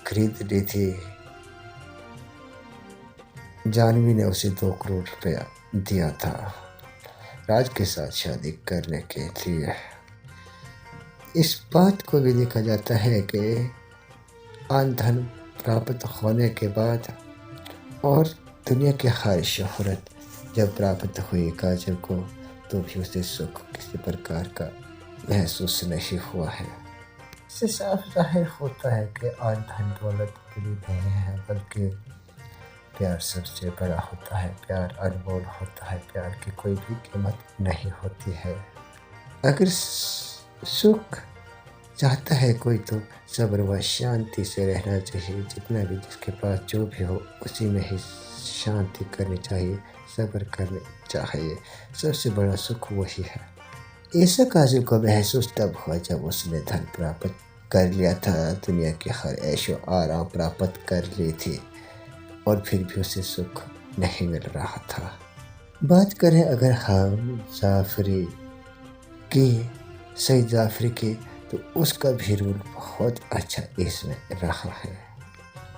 खरीद ली थी। जानवी ने उसे 2 करोड़ रुपया दिया था राज के साथ शादी करने के लिए। इस बात को भी देखा जाता है कि आन धन प्राप्त होने के बाद और दुनिया की हर शोहरत जब प्राप्त हुई काजल को, तो भी उसे सुख किसी प्रकार का महसूस नहीं हुआ है। इससे साफ जाहिर होता है कि आज धन दौलत बड़ी नहीं है, बल्कि प्यार सबसे बड़ा होता है। प्यार अनमोल होता है, प्यार की कोई भी कीमत नहीं होती है। अगर सुख चाहता है कोई तो सब्र व शांति से रहना चाहिए। जितना भी जिसके पास जो भी हो उसी में ही शांति करनी चाहिए, सब्र करनी चाहिए। सबसे बड़ा सुख वही है। ऐसा काजिल को महसूस तब हुआ जब उसने धन प्राप्त कर लिया था, दुनिया की हर ऐशो आराम प्राप्त कर ली थी, और फिर भी उसे सुख नहीं मिल रहा था। बात करें अगर हम जाफरी की, सईद जाफरी की, तो उसका भी रोल बहुत अच्छा इसमें रहा है।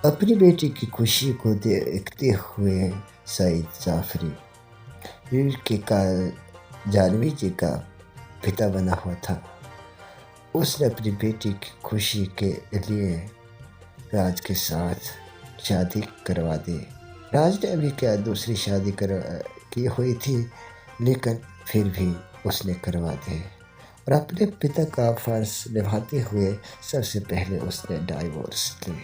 अपनी बेटी की खुशी को देखते हुए सईद जाफरी के का जानवी जी का पिता बना हुआ था। उसने अपनी बेटी की खुशी के लिए राज के साथ शादी करवा दी। राज ने अभी क्या दूसरी शादी की हुई थी, लेकिन फिर भी उसने करवा दी, और अपने पिता का फर्ज निभाते हुए सबसे पहले उसने डाइवोर्स ली,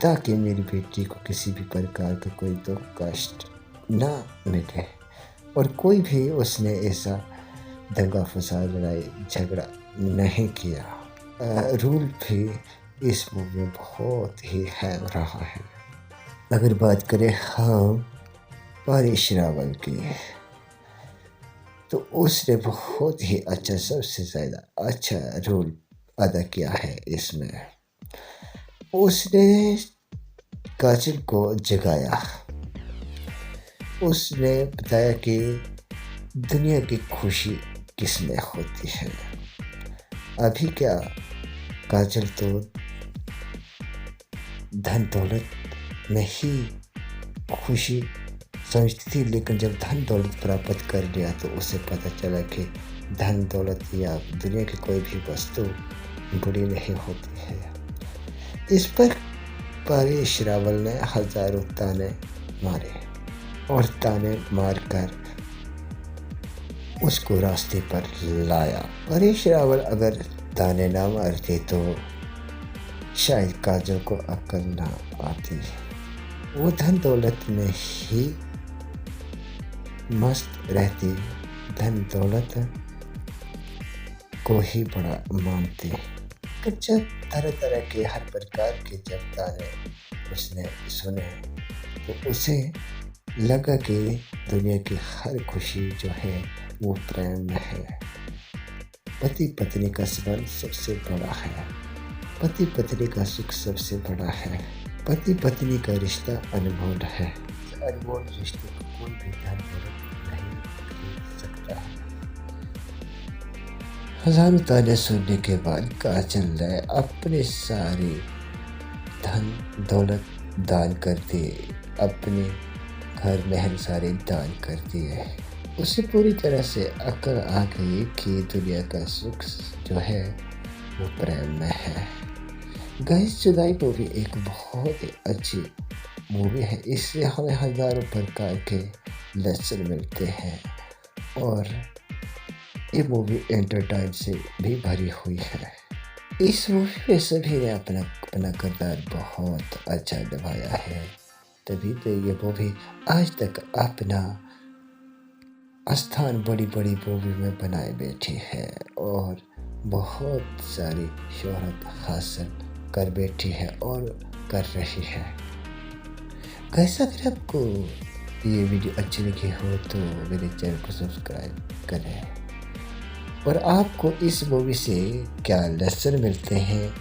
ताकि मेरी बेटी को किसी भी प्रकार का कोई दुख कष्ट ना मिले। और कोई भी उसने ऐसा दंगा फसाद लड़ाई झगड़ा नहीं किया। रूल भी इस मूवी में बहुत ही अहम रहा है। अगर बात करें हम परेश रावल की, तो उसने बहुत ही अच्छा, सबसे ज़्यादा अच्छा रोल अदा किया है इसमें। उसने काजल को जगाया, उसने बताया कि दुनिया की खुशी किसमें होती है। अभी क्या काजल तो धन दौलत में ही खुशी समझती थी, लेकिन जब धन दौलत प्राप्त कर लिया तो उसे पता चला कि धन दौलत या दुनिया की कोई भी वस्तु बुरी नहीं होती है। इस पर परेश रावल ने हजारों ताने मारे, और ताने मारकर उसको रास्ते पर लाया। परेश रावल अगर ताने ना मारते तो शायद काजल को अक्ल ना आती। वो धन दौलत में ही मस्त रहती, धन दौलत को ही बड़ा मानती। जब तरह तरह के हर प्रकार के जब ताने उसने सुने तो उसे लगा कि दुनिया की हर खुशी जो है वो प्रेम में है। पति पत्नी का संबंध सबसे बड़ा है, पति पत्नी का सुख सबसे बड़ा है, पति पत्नी का रिश्ता अनमोल है। अनमोल रिश्ते को कोई भी धन दौलत नहीं खरीद सकता है। हजारों ताने सुनने के बाद काजल ने अपने सारे धन दौलत दान कर दिए, अपने घर महल सारे दान कर दिए। उसे पूरी तरह से अक्ल आ गई कि दुनिया का सुख जो है वो प्रेम में है। गाइस, जुदाई मूवी एक बहुत ही अच्छी मूवी है। इससे हमें हजारों प्रकार के लेसन मिलते हैं, और ये मूवी एंटरटेन से भी भरी हुई है। इस मूवी में सभी ने अपना किरदार बहुत अच्छा निभाया है, तभी तो ये मूवी आज तक अपना स्थान बड़ी बड़ी मूवी में बनाए बैठी है, और बहुत सारी शोहरत हासिल कर बैठी है और कर रही है। कैसा, अगर आपको ये वीडियो अच्छी लगी हो तो मेरे चैनल को सब्सक्राइब करें, और आपको इस मूवी से क्या लेसन मिलते हैं,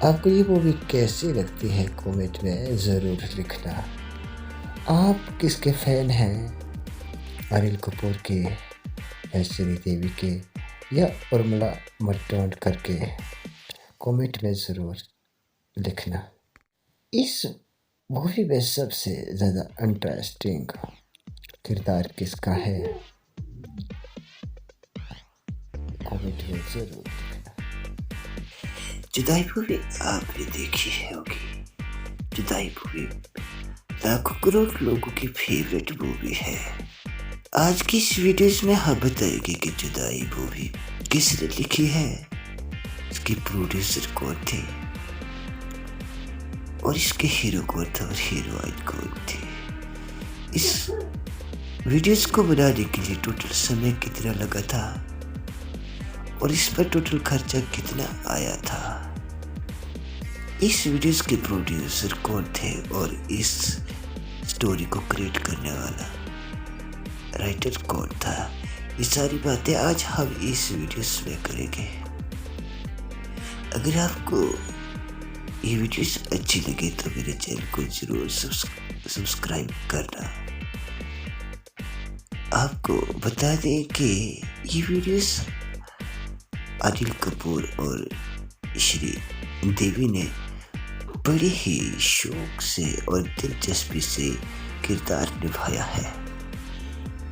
आपको ये मूवी कैसी लगती है, कमेंट में ज़रूर लिखना। आप किसके फ़ैन हैं, अनिल कपूर के या श्रीदेवी के या उर्मिला मातोंडकर के, कमेंट में ज़रूर लिखना। इस मूवी में सबसे ज़्यादा इंटरेस्टिंग किरदार किसका है, कमेंट में ज़रूर लिखना। जुदाई मूवी आपने देखी है होगी। जुदाई मूवी लाखों करोड़ लोगों की फेवरेट मूवी है। आज की इस वीडियोस में हम बताएंगे कि जुदाई मूवी किसने लिखी है, इसके प्रोड्यूसर कौन थे और इसके हीरो कौन था और हीरोइन कौन थे। इस वीडियोस को बनाने के लिए टोटल समय कितना लगा था और इस पर टोटल खर्चा कितना आया था, इस वीडियोस के प्रोड्यूसर कौन थे और इस स्टोरी को क्रिएट करने वाला राइटर कौन था, ये सारी बातें आज हम इस वीडियोस में करेंगे। अगर आपको ये वीडियोस अच्छी लगे तो मेरे चैनल को जरूर सब्सक्राइब करना। आपको बता दें कि ये वीडियोस अनिल कपूर और श्री देवी ने बड़े ही शौक से और दिलचस्पी से किरदार निभाया है।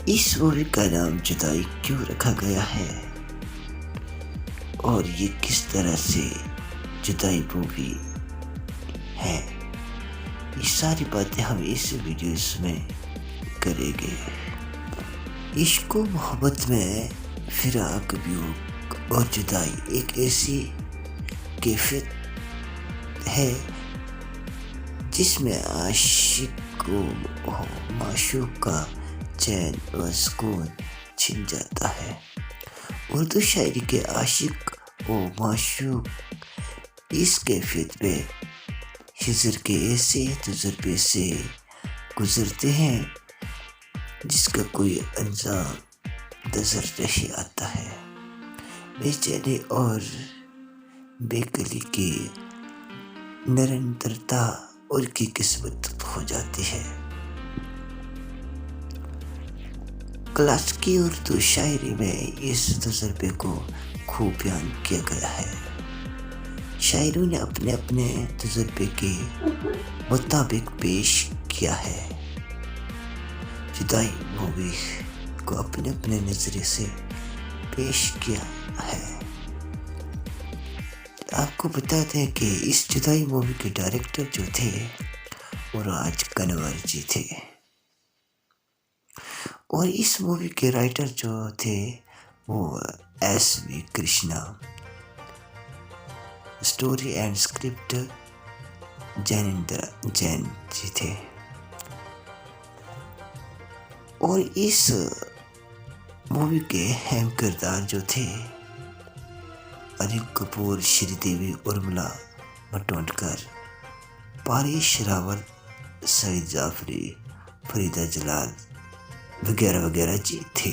इस मूवी का नाम जुदाई क्यों रखा गया है और ये किस तरह से जुदाई मूवी है, ये सारी बातें हम इस वीडियोस में करेंगे। इश्क व मोहब्बत में फिराक, वियोग और जुदाई एक ऐसी कैफियत है जिसमें आशिक को माशूक का चैन व सुकून छिन जाता है। उर्दू शायरी के आशिक व माशूक इस कैफियत में हिजर के ऐसे तजुर्बे से गुजरते हैं जिसका कोई अंजाम नजर नहीं आता है। बेचैनी और बेकली की निरंतरता उनकी किस्मत हो जाती है। क्लासिकी उर्दू शायरी में इस तजुर्बे को खूब बयान किया गया है। शायरों ने अपने अपने तजुर्बे के मुताबिक पेश किया है। जुदाई मूवी को अपने अपने नजरिए से पेश किया है। आपको बता दें कि इस जुदाई मूवी के डायरेक्टर जो थे वो राज कनवर जी थे और इस मूवी के राइटर जो थे वो S.V. Krishna, story and script Jainendra Jain ji थे और इस मूवी के अहम किरदार जो थे अनिल कपूर, श्रीदेवी, उर्मिला मातोंडकर, पारेश रावल, सईद जाफरी, फरीदा जलाल वगैरह वगैरह जी थे।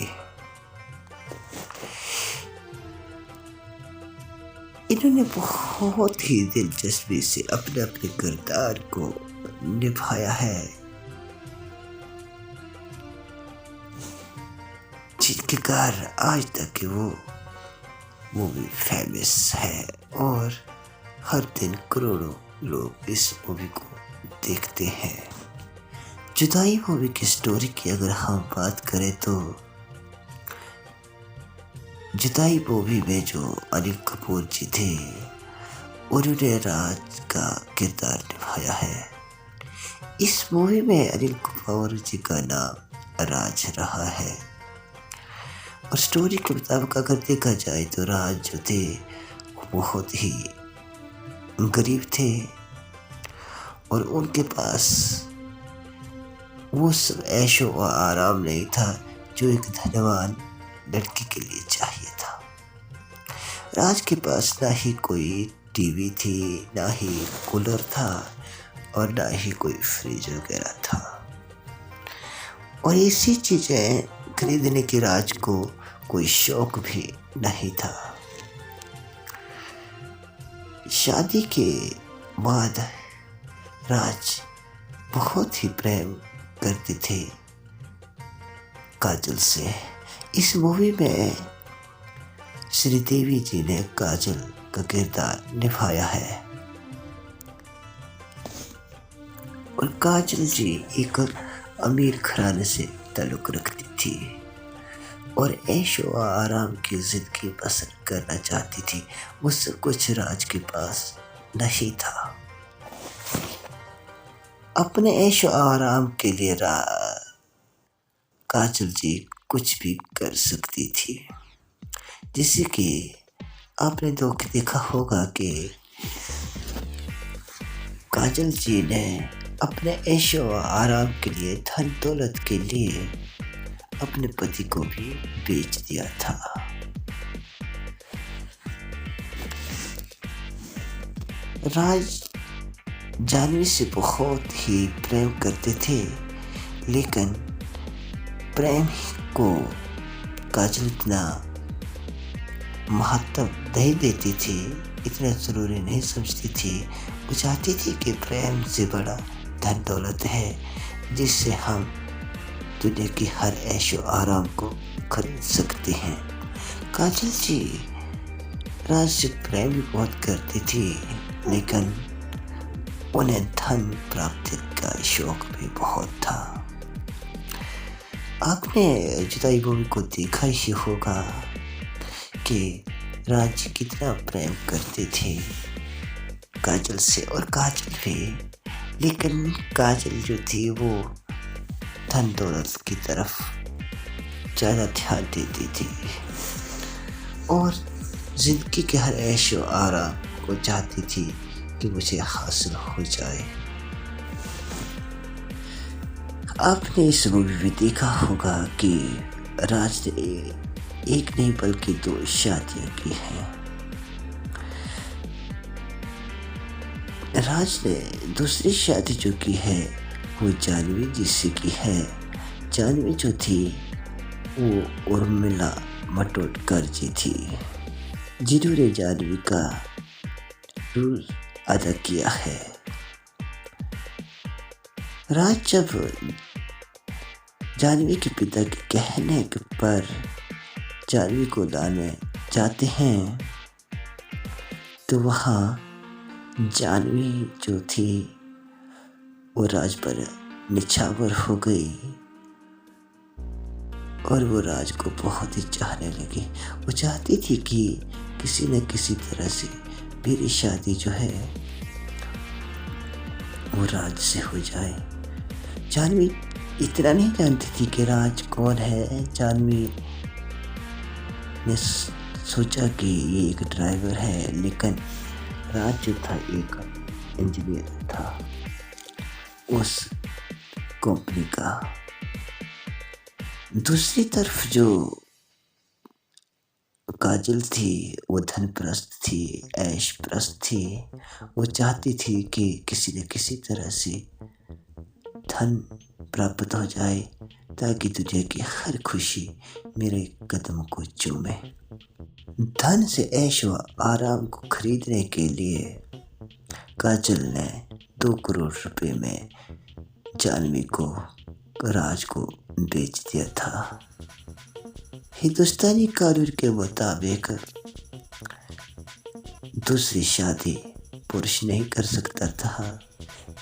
इन्होंने बहुत ही दिलचस्पी से अपने अपने किरदार को निभाया है जिनके कारण आज तक वो मूवी फेमस है और हर दिन करोड़ों लोग इस मूवी को देखते हैं। जुदाई मूवी की स्टोरी की अगर हम बात करें तो जुदाई मूवी में जो अनिल कपूर जी थे उन्होंने राज का किरदार निभाया है। इस मूवी में अनिल कपूर जी का नाम राज रहा है और स्टोरी के मुताबिक अगर देखा जाए तो राज जो थे वो बहुत ही गरीब थे और उनके पास वो सब ऐशो व आराम नहीं था जो एक धनवान लड़की के लिए चाहिए था। राज के पास ना ही कोई टीवी थी, ना ही कूलर था और ना ही कोई फ्रिज वगैरह था और ऐसी चीज़ें खरीदने की राज को कोई शौक भी नहीं था। शादी के बाद राज बहुत ही प्रेम करते थे काजल से। इस मूवी में श्रीदेवी जी ने काजल का किरदार निभाया है और काजल जी एक अमीर घराने से ताल्लुक़ रखती थी और ऐशो आराम की ज़िंदगी बसर करना चाहती थी। वो सब कुछ राज के पास नहीं था। अपने ऐशो आराम के लिए काजल जी कुछ भी कर सकती थी। जैसे कि आपने देखा होगा कि काजल जी ने अपने ऐशो आराम के लिए, धन दौलत के लिए अपने पति को भी बेच दिया था। राज जानवी से बहुत ही प्रेम करते थे, लेकिन प्रेम को काजल इतना महत्व नहीं देती थी, इतना ज़रूरी नहीं समझती थी। वो चाहती थी कि प्रेम से बड़ा धन दौलत है जिससे हम दुनिया की हर ऐशो आराम को खरीद सकते हैं। काजल जी राज से प्रेम भी बहुत करती थी, लेकिन उन्हें धन प्राप्ति का शौक भी बहुत था। आपने जुदाई मूवी को देखा ही होगा कि राज कितना प्रेम करते थे काजल से, और काजल भी, लेकिन काजल जो थी वो धन दौलत की तरफ ज़्यादा ध्यान देती थी और ज़िंदगी के हर ऐशो आराम को चाहती थी कि मुझे हासिल हो जाए। आपने इस मूवी में देखा होगा कि राज ने एक नहीं बल्कि 2 शादियां की हैं। राज ने दूसरी शादी जो की है वो जानवी जी से की है। जानवी जो थी वो उर्मिला मातोंडकर जी थी, जिन्होंने जानवी का रोल अदा किया है। राज जब जानवी के पिता के कहने पर जानवी को लाने जाते हैं तो वहाँ जानवी जो थी वो राज पर निछावर हो गई और वो राज को बहुत ही चाहने लगी। वो चाहती थी कि किसी न किसी तरह से मेरी शादी जो है वो राज से हो जाए। जानवी इतना नहीं जानती थी कि राज कौन है। जानवी ने सोचा कि ये एक ड्राइवर है, लेकिन राज जो था एक इंजीनियर था उस कंपनी का। दूसरी तरफ जो काजल थी वो धनप्रस्त थी, ऐशप्रस्त थी। वो चाहती थी कि किसी न किसी तरह से धन प्राप्त हो जाए ताकि दुनिया की हर खुशी मेरे कदम को चूमे। धन से ऐश व आराम को खरीदने के लिए काजल ने 2 करोड़ रुपए में जानवी को, राज को बेच दिया था। हिंदुस्तानी कानून के मुताबिक दूसरी शादी पुरुष नहीं कर सकता था,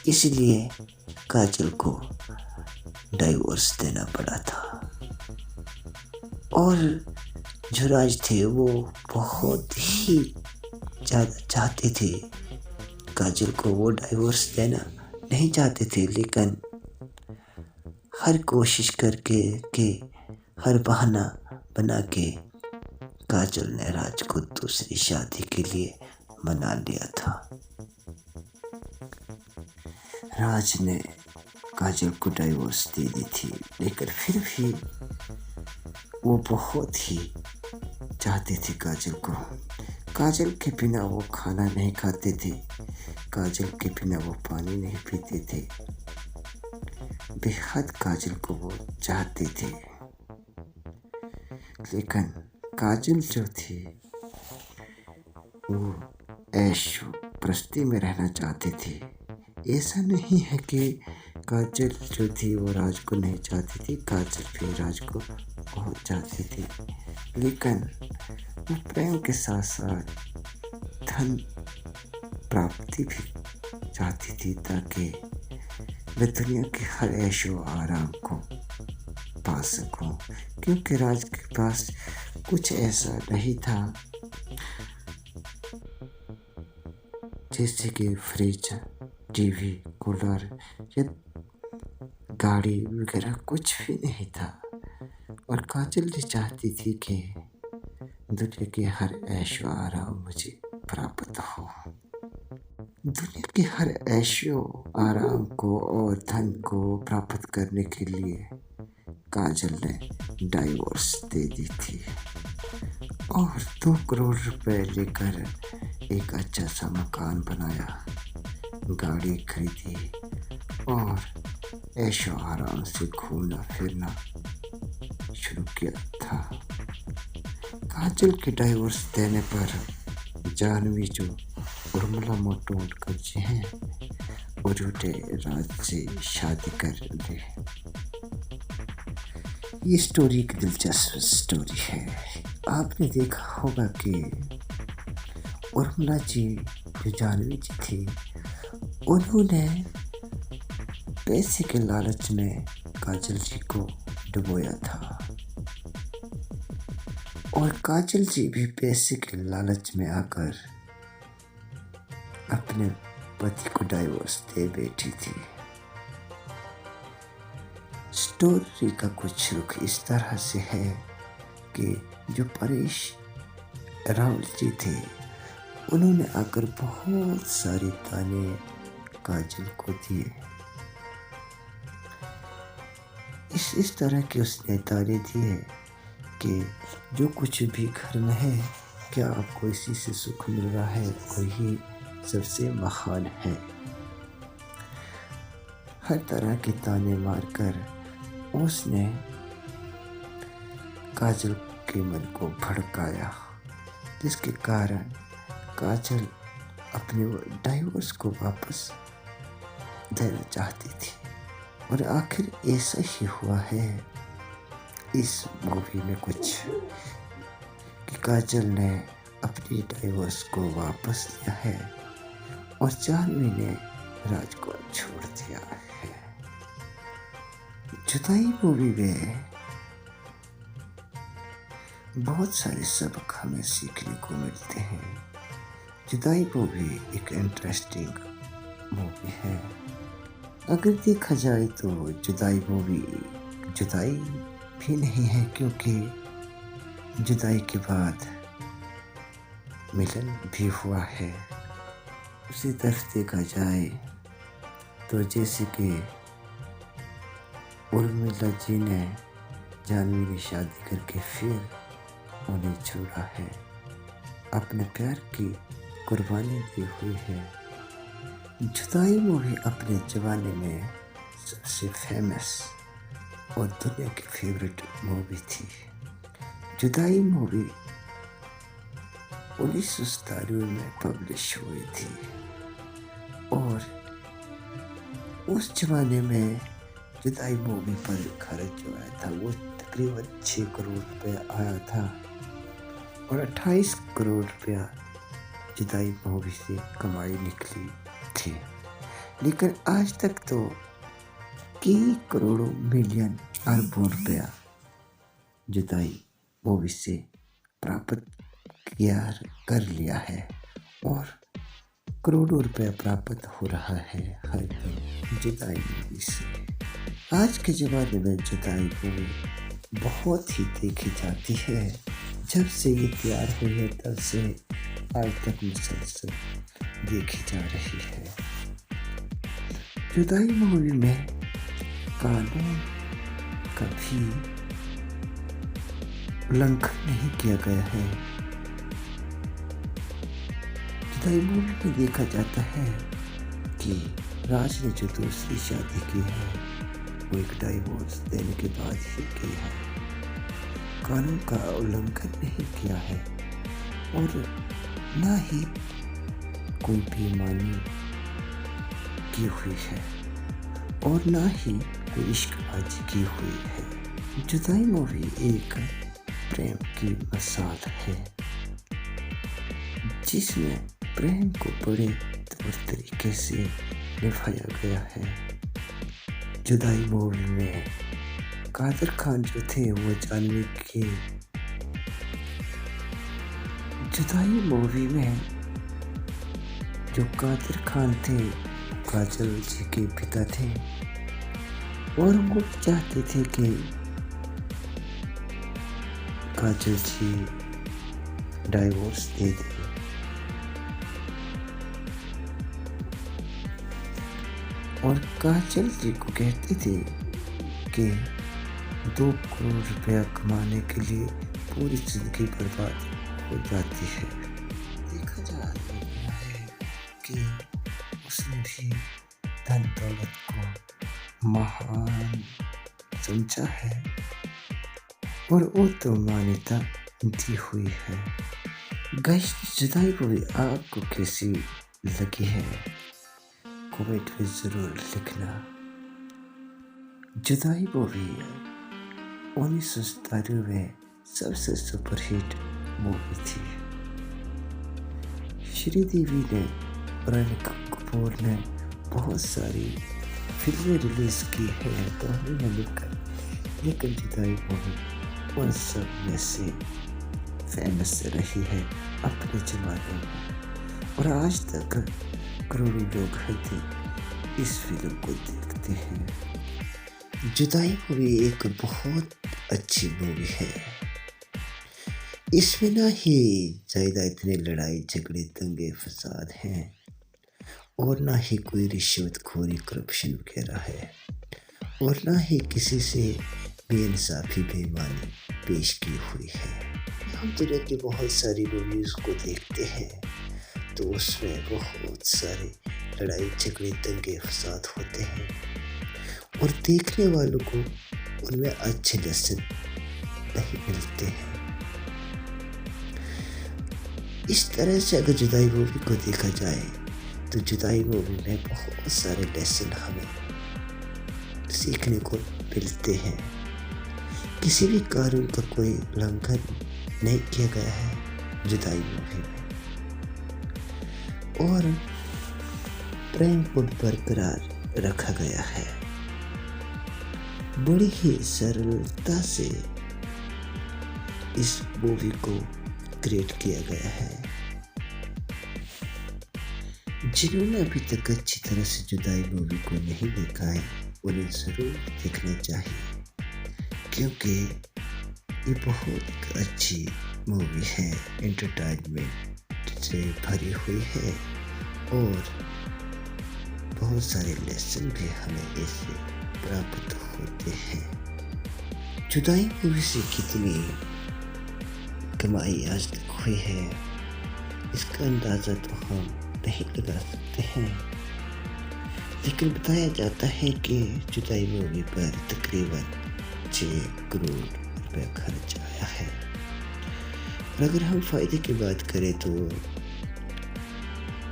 इसलिए काजल को डाइवोर्स देना पड़ा था। और जो राज थे वो बहुत ही ज़्यादा चाहते थे काजल को, वो डाइवोर्स देना नहीं चाहते थे, लेकिन हर कोशिश करके के हर बहाना बना के काजल ने राज को दूसरी शादी के लिए मना लिया था। राज ने काजल को डाइवोर्स दे दी थी, लेकिन फिर भी वो बहुत ही चाहते थे काजल को। काजल के बिना वो खाना नहीं खाते थे, काजल के बिना वो पानी नहीं पीते थे। बेहद काजल को वो चाहते थे, लेकिन काजल जो थी वो ऐशो प्रस्ती में रहना चाहती थी। ऐसा नहीं है कि काजल जो थी वो राज को नहीं चाहती थी, काजल भी राज को बहुत चाहती थी, लेकिन वो प्रेम के साथ साथ धन प्राप्ति भी चाहती थी ताकि मैं दुनिया के हर ऐशो आराम को पा सकूं। क्योंकि राज के पास कुछ ऐसा नहीं था जैसे कि फ्रिज, टीवी, कूलर या गाड़ी वगैरह कुछ भी नहीं था। और काजल भी चाहती थी कि दुनिया के हर ऐशो आराम मुझे प्राप्त हो। दुनिया के हर ऐशो आराम को और धन को प्राप्त करने के लिए काजल ने डाइवोर्स दे दी थी और 2 करोड़ रुपए लेकर एक अच्छा सा मकान बनाया, गाड़ी खरीदी और ऐशो आराम से घूमना फिरना शुरू किया था। काजल के डाइवोर्स देने पर जानवी जो उर्मिला मोटोन कर्जे हैं और उठे राज से शादी कर ले। ये स्टोरी एक दिलचस्प स्टोरी है। आपने देखा होगा कि उर्मिला जी जो जानवी जी थी, उन्होंने पैसे के लालच में काजल जी को डुबोया था और काजल जी भी पैसे के लालच में आकर अपने पति को डाइवोर्स दे बैठी थी। स्टोरी का कुछ रुख इस तरह से है कि जो परेश रावल जी थे, उन्होंने आकर बहुत सारे ताने काजल को दिए। इस तरह के उसने ताने दिए कि जो कुछ भी घर में है, क्या आपको इसी से सुख मिल रहा है और ये सबसे महान है। हर तरह के ताने मारकर उसने काजल के मन को भड़काया, जिसके कारण काजल अपने डाइवोर्स को वापस देना चाहती थी और आखिर ऐसा ही हुआ है इस मूवी में कुछ कि काजल ने अपनी डाइवोर्स को वापस लिया है और जानवी ने राज को छोड़ दिया है। जुदाई मूवी में बहुत सारे सबक हमें सीखने को मिलते हैं। जुदाई मूवी एक इंटरेस्टिंग मूवी है। अगर देखा जाए तो जुदाई मूवी जुदाई भी नहीं है, क्योंकि जुदाई के बाद मिलन भी हुआ है। उसी तरफ देखा जाए तो जैसे कि उर्मिला जी ने जानवी ने शादी करके फिर उन्हें छोड़ा है, अपने प्यार की कुर्बानी दी हुई है। जुदाई मूवी अपने ज़माने में सबसे फेमस और दुनिया की फेवरेट मूवी थी। जुदाई मूवी 1997 में पब्लिश हुई थी और उस जमाने में जुदाई मूवी पर खर्च जो आया था वो तकरीबन 6 करोड़ रुपया आया था और 28 करोड़ रुपया जुदाई मूवी से कमाई निकली थी। लेकिन आज तक तो कई करोड़ों मिलियन अरबों रुपया जुदाई मूवी से प्राप्त कर लिया है और करोड़ों रुपया प्राप्त हो रहा है हर दिन जुदाई मूवी से। आज के ज़माने में जुदाई मूवी बहुत ही देखी जाती है। जब से ये तैयार हुई है तब से आज तक मुसलसल देखी जा रही है। जुदाई मूवी में कानून का भी उल्लंघन नहीं किया गया है। जुदाई मूवी में देखा जाता है कि राज ने जो दूसरी शादी की है वो एक डाइवोर्स देने के बाद ही की है, कानून का उल्लंघन नहीं किया है और ना ही कोई बेईमानी की हुई है और ना ही कोई इश्कबाजी की हुई है। जुदाई मूवी एक प्रेम की मिसाल है जिसमें प्रेम को बड़े तौर तरीके से निभाया गया है। जुदाई मूवी में कादर खान जो थे वो जानवी के जुदाई मूवी में जो कादर खान थे काजल जी के पिता थे और वो चाहते थे कि काजल जी डाइवोर्स दे दे और काजल जी को कहते थे कि 2 करोड़ रुपया कमाने के लिए पूरी जिंदगी बर्बाद हो जाती है। देखा जा रहा है कि उसने भी धन दौलत को महान समझा है और वो तो मान्यता दी हुई है। गाइस, जुदाई मूवी आपको कैसी लगी है कमेंट में जरूर लिखना। जुदाई मूवी 1997 में सबसे सुपरहिट मूवी थी। श्रीदेवी ने और रणबीर कपूर ने बहुत सारी फिल्में रिलीज की है तो हमने मिलकर, लेकिन जुदाई मूवी उन सब में से फेमस रही है अपने जमाने में और आज तक करोड़ों लोग हैं इस फिल्म को देखते हैं। जुदाई मूवी एक बहुत अच्छी मूवी है। इसमें ना ही ज़्यादा इतने लड़ाई झगड़े दंगे फसाद हैं और ना ही कोई रिश्वतखोरी करप्शन वगैरह है और ना ही किसी से बेइंसाफी बेईमानी पेश की हुई है। हम दुनिया की बहुत सारी मूवीज़ को देखते हैं तो उसमें बहुत सारे लड़ाई झगड़े दंगे फसाद होते हैं और देखने वालों को उनमें अच्छे लेसन नहीं मिलते हैं। इस तरह से अगर जुदाई मूवी को देखा जाए तो जुदाई मूवी में बहुत सारे लेसन हमें सीखने को मिलते हैं। किसी भी कानून का कोई उल्लंघन नहीं किया गया है जुदाई मूवी में और प्रेम को बरकरार रखा गया है। बड़ी ही सरलता से इस मूवी को क्रिएट किया गया है। जिन्होंने अभी तक अच्छी तरह से जुदाई मूवी को नहीं देखा है उन्हें ज़रूर देखना चाहिए क्योंकि ये बहुत अच्छी मूवी है, एंटरटेनमेंट से भरी हुई है और बहुत सारे लेसन भी हमें इससे प्राप्त होते हैं। जुदाई मूवी से कितनी कमाई आज तक हुई है इसका अंदाज़ा तो हम नहीं लगा सकते हैं, लेकिन बताया जाता है कि जुदाई मूवी पर तकरीबन 6 करोड़ रुपया खर्च आया है। और अगर हम फायदे की बात करें तो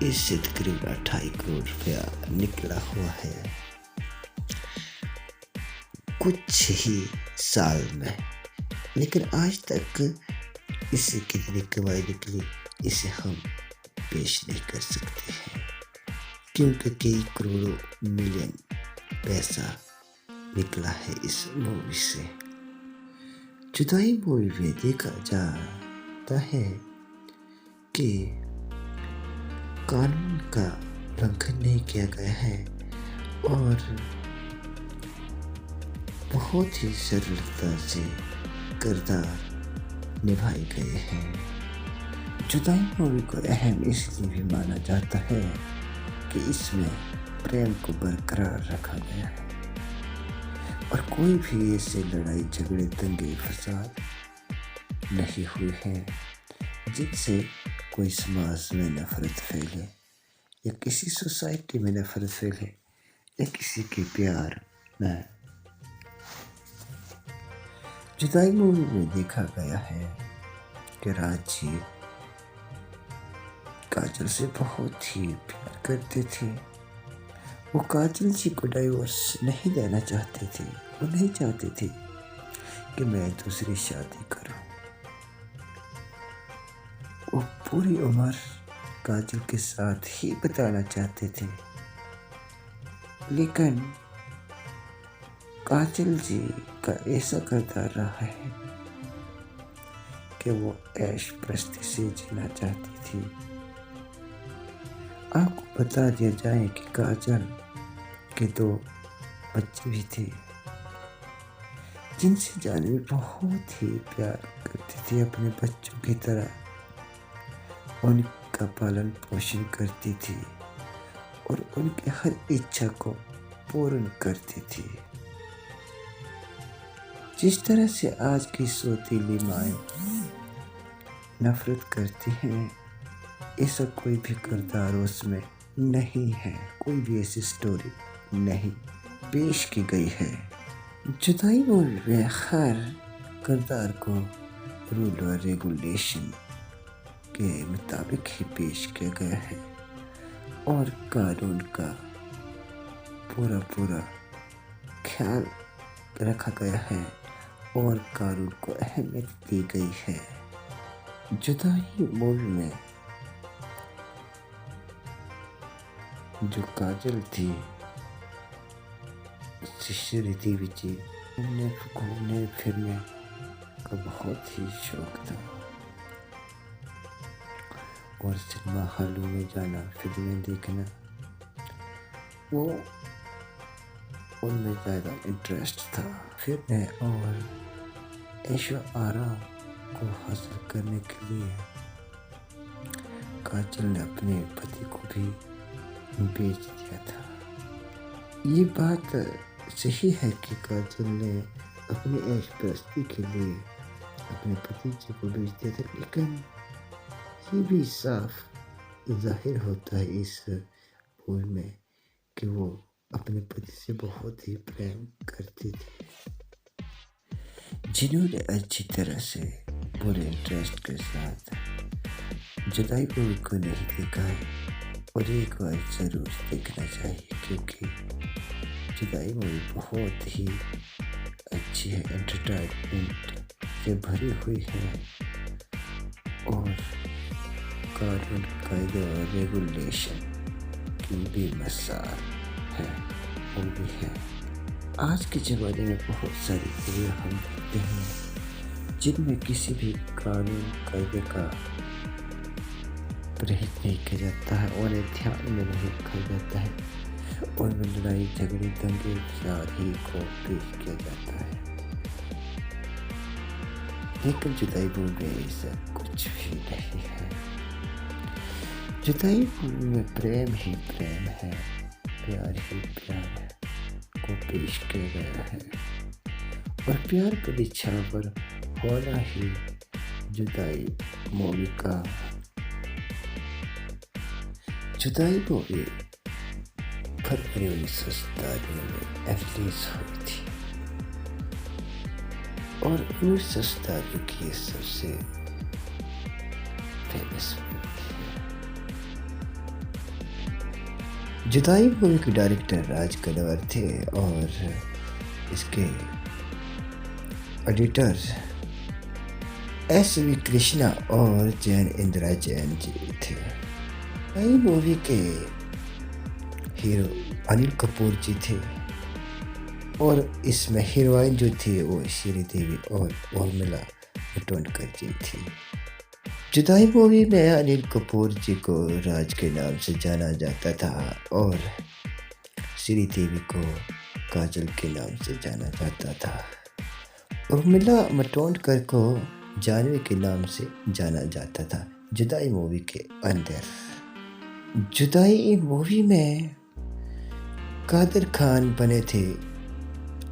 इससे तकरीबन 28 करोड़ रुपया निकला हुआ है कुछ ही साल में। लेकिन आज तक इससे कितनी कमाई निकली इसे हम पेश नहीं कर सकते हैं क्योंकि कई करोड़ों मिलियन पैसा निकला है इस मूवी से। जुदाई मूवी में देखा जाता है कि कानून का उल्लंघन नहीं किया गया है और बहुत ही सरलता से किरदार निभाए गए हैं। जुदाई मूवी को अहम इसलिए भी माना जाता है कि इसमें प्रेम को बरकरार रखा गया है और कोई भी ऐसे लड़ाई झगड़े दंगे फसाद नहीं हुए हैं जिनसे कोई समाज में नफरत फैले या किसी सोसाइटी में नफरत फैले या किसी के प्यार में। जुदाई मूवी में देखा गया है कि राजी काजल से बहुत ही प्यार करते थे। वो काजल जी को डाइवोर्स नहीं देना चाहते थे। वो नहीं चाहते थे कि मैं दूसरी शादी करूं। वो पूरी उम्र काजल के साथ ही बिताना चाहते थे, लेकिन काजल जी का ऐसा किरदार रहा है कि वो ऐश प्रस्ती से जीना चाहती थी। आपको बता दिया जाए कि काजल के 2 बच्चे भी थे जिनसे जानवी बहुत ही प्यार करती थी अपने बच्चों की तरह। उनका पालन पोषण करती थी और उनकी हर इच्छा को पूर्ण करती थी। जिस तरह से आज की सौतीली माएँ नफरत करती हैं, ऐसा कोई भी किरदार उसमें नहीं है, कोई भी ऐसी स्टोरी नहीं पेश की गई है। जुदाई मूवी में हर किरदार को रूल और रेगुलेशन के मुताबिक ही पेश किया गया है और कानून का पूरा ख्याल रखा गया है और कानून को अहमियत दी गई है। जुदाई मूवी में जो काजल थी, श्रीदेवी जी, उन्हें घूमने फिरने का बहुत ही शौक था और सिनेमा हॉलों में जाना, फिल्में देखना, वो उनमें ज़्यादा इंटरेस्ट था। फिरने और ऐशो आराम को हासिल करने के लिए काजल ने अपने पति को भी बेच दिया था। ये बात सही है कि काजल ने अपनी ऐश परस्ती के लिए अपने पति जी को बेच दिया था, लेकिन ये भी साफ जाहिर होता है इस मूवी में कि वो अपने पति से बहुत ही प्रेम करती थी। जिन्होंने अच्छी तरह से पूरे इंटरेस्ट के साथ जुदाई मूवी को नहीं देखा है और एक बार ज़रूर देखना चाहिए, क्योंकि जुदाई मूवी बहुत ही अच्छी है, एंटरटेनमेंट से भरी हुई है और कानून, कायदे और रेगुलेशन की भी मिसाल है, वो भी है। आज के ज़माने में बहुत सारी मूवियाँ हम देखते हैं जिनमें किसी भी कानून कायदे का परहेज नहीं किया जाता है, उन्हें ध्यान में नहीं रखा जाता है, उनमें लड़ाई झगड़े दंगे सारी को पेश किया जाता है। लेकिन जुदाई मूवी में ऐसा कुछ भी नहीं है। जुदाई मूवी में प्रेम ही प्रेम है, प्यार ही प्यार को पेश किया गया है और प्यार के निछावर होना ही जुदाई मूवी का। जुदाई मूवी फरवरी 1997 में रिलीज हुई थी और 1997 की ये सबसे फेमस मूवी है। जुदाई मूवी के डायरेक्टर राज कनवर थे और इसके एडिटर्स एस.वी. कृष्णा और जैन इंदिरा जैन जी थे। नई मूवी के हीरो अनिल कपूर जी थे और इसमें हीरोइन जो थी वो श्रीदेवी और उर्मिला मातोंडकर जी थी। जुदाई मूवी में अनिल कपूर जी को राज के नाम से जाना जाता था और श्रीदेवी को काजल के नाम से जाना जाता था। उर्मिला मातोंडकर को जानवी के नाम से जाना जाता था जुदाई मूवी के अंदर। जुदाई मूवी में कादर खान बने थे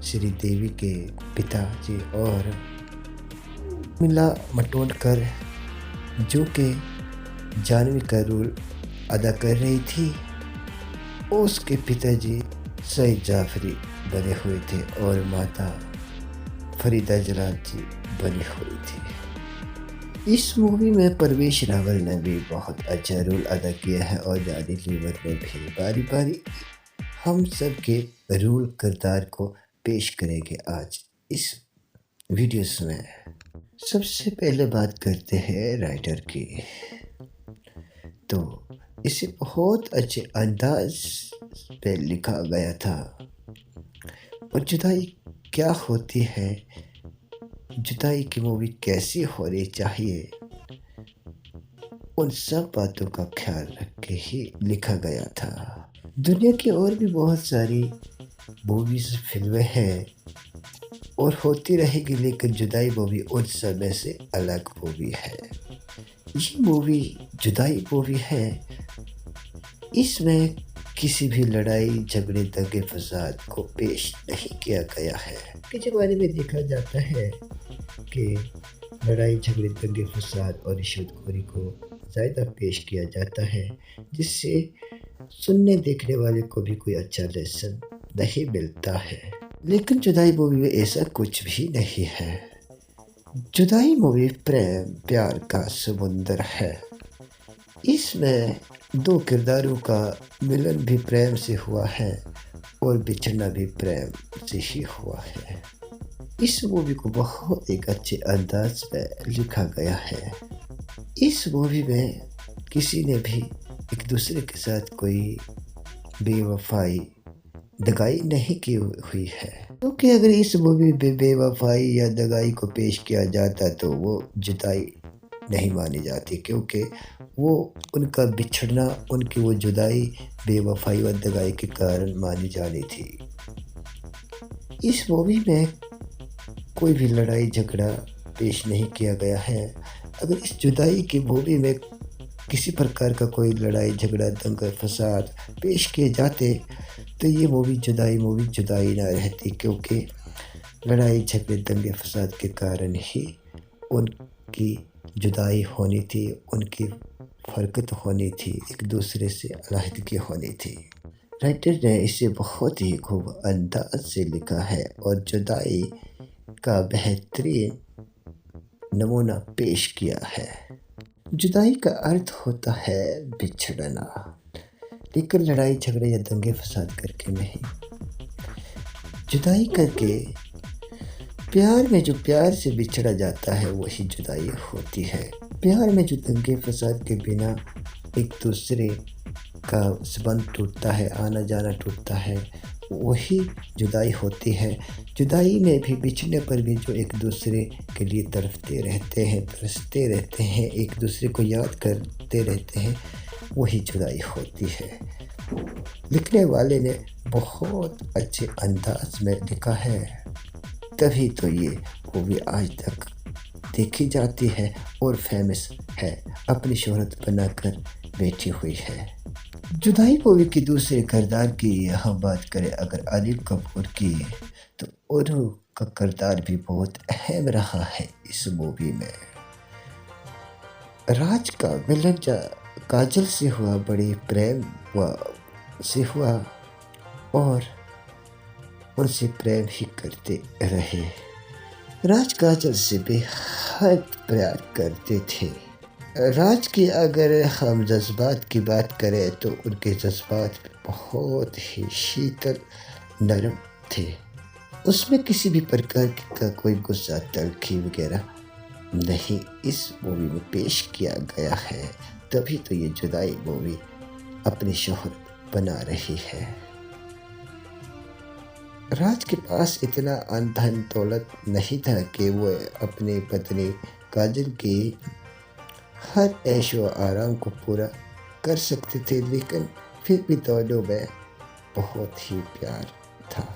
श्रीदेवी के पिताजी और उर्मिला मातोंडकर जो कि जानवी का रोल अदा कर रही थी, उसके पिताजी सईद जाफरी बने हुए थे और माता फरीदा जलाल जी बनी हुई थी। इस मूवी में परवेश रावल ने भी बहुत अच्छा रोल अदा किया है और जानी लीवर ने भी बारी बारी हम सब के रोल किरदार को पेश करेंगे आज इस वीडियोस में। सबसे पहले बात करते हैं राइटर की। तो इसे बहुत अच्छे अंदाज पे लिखा गया था और जुदाई क्या होती है, जुदाई की मूवी कैसी होनी चाहिए, उन सब बातों का ख्याल रख के ही लिखा गया था। दुनिया की और भी बहुत सारी मूवीज़ फिल्में हैं, और होती रहेगी, लेकिन जुदाई मूवी उन समय से अलग मूवी है। ये मूवी जुदाई मूवी है। इसमें किसी भी लड़ाई झगड़े दंगे फसाद को पेश नहीं किया गया है। के ज़माने में देखा जाता है कि लड़ाई झगड़े दंगे फसाद और रिश्वतखोरी को ज़्यादा पेश किया जाता है, जिससे सुनने देखने वाले को भी कोई अच्छा लेसन नहीं मिलता है। लेकिन जुदाई मूवी में ऐसा कुछ भी नहीं है। जुदाई मूवी प्रेम प्यार का समुंदर है। इसमें दो किरदारों का मिलन भी प्रेम से हुआ है और बिछड़ना भी प्रेम से ही हुआ है। इस मूवी को बहुत एक अच्छे अंदाज में लिखा गया है। इस मूवी में किसी ने भी एक दूसरे के साथ कोई बेवफाई दगाई नहीं की हुई है, क्योंकि अगर इस मूवी में बेवफाई या दगाई को पेश किया जाता तो वो जुदाई नहीं मानी जाती, क्योंकि वो उनका बिछड़ना, उनकी वो जुदाई बेवफाई व दगाई के कारण मानी जानी थी। इस मूवी में कोई भी लड़ाई झगड़ा पेश नहीं किया गया है। अगर इस जुदाई की मूवी में किसी प्रकार का कोई लड़ाई झगड़ा दंगा फसाद पेश किए जाते तो ये मूवी जुदाई ना रहती, क्योंकि लड़ाई झगड़े दंगे फसाद के कारण ही उनकी जुदाई होनी थी, उनकी फरकत होनी थी, एक दूसरे से अलहदगी होनी थी। राइटर ने इसे बहुत ही खूब अंदाज से लिखा है और जुदाई का बेहतरीन नमूना पेश किया है। जुदाई का अर्थ होता है बिछड़ना, लेकिन लड़ाई झगड़े या दंगे फसाद करके नहीं। जुदाई करके प्यार में जो प्यार से बिछड़ा जाता है वही जुदाई होती है। प्यार में जो दंगे फसाद के बिना एक दूसरे का संबंध टूटता है, आना जाना टूटता है, वही जुदाई होती है। जुदाई में भी बिछड़ने पर भी जो एक दूसरे के लिए तड़पते रहते हैं, तरसते रहते हैं, एक दूसरे को याद करते रहते हैं, वही जुदाई होती है। लिखने वाले ने बहुत अच्छे अंदाज में लिखा है, तभी तो ये मूवी आज तक देखी जाती है और फेमस है, अपनी शोहरत बनाकर बैठी हुई है। जुदाई मूवी की दूसरे किरदार की हम बात करें अगर अनिल कपूर की, तो उनका किरदार भी बहुत अहम रहा है इस मूवी में। राज का मिलन काजल से हुआ, बड़े प्रेम से हुआ और उनसे प्रेम ही करते रहे। राज काजल से बेहद प्यार करते थे। राज की अगर हम जज्बात की बात करें तो उनके जज्बात बहुत ही शीतल नरम थे। उसमें किसी भी प्रकार का कोई गुस्सा तलखी वगैरह नहीं इस मूवी में पेश किया गया है, तभी तो ये जुदाई मूवी अपनी शोहरत बना रही है। राज के पास इतना धन दौलत नहीं था कि वो अपनी पत्नी काजल की हर ऐशो आराम को पूरा कर सकते थे, लेकिन फिर भी दोनों में बहुत ही प्यार था।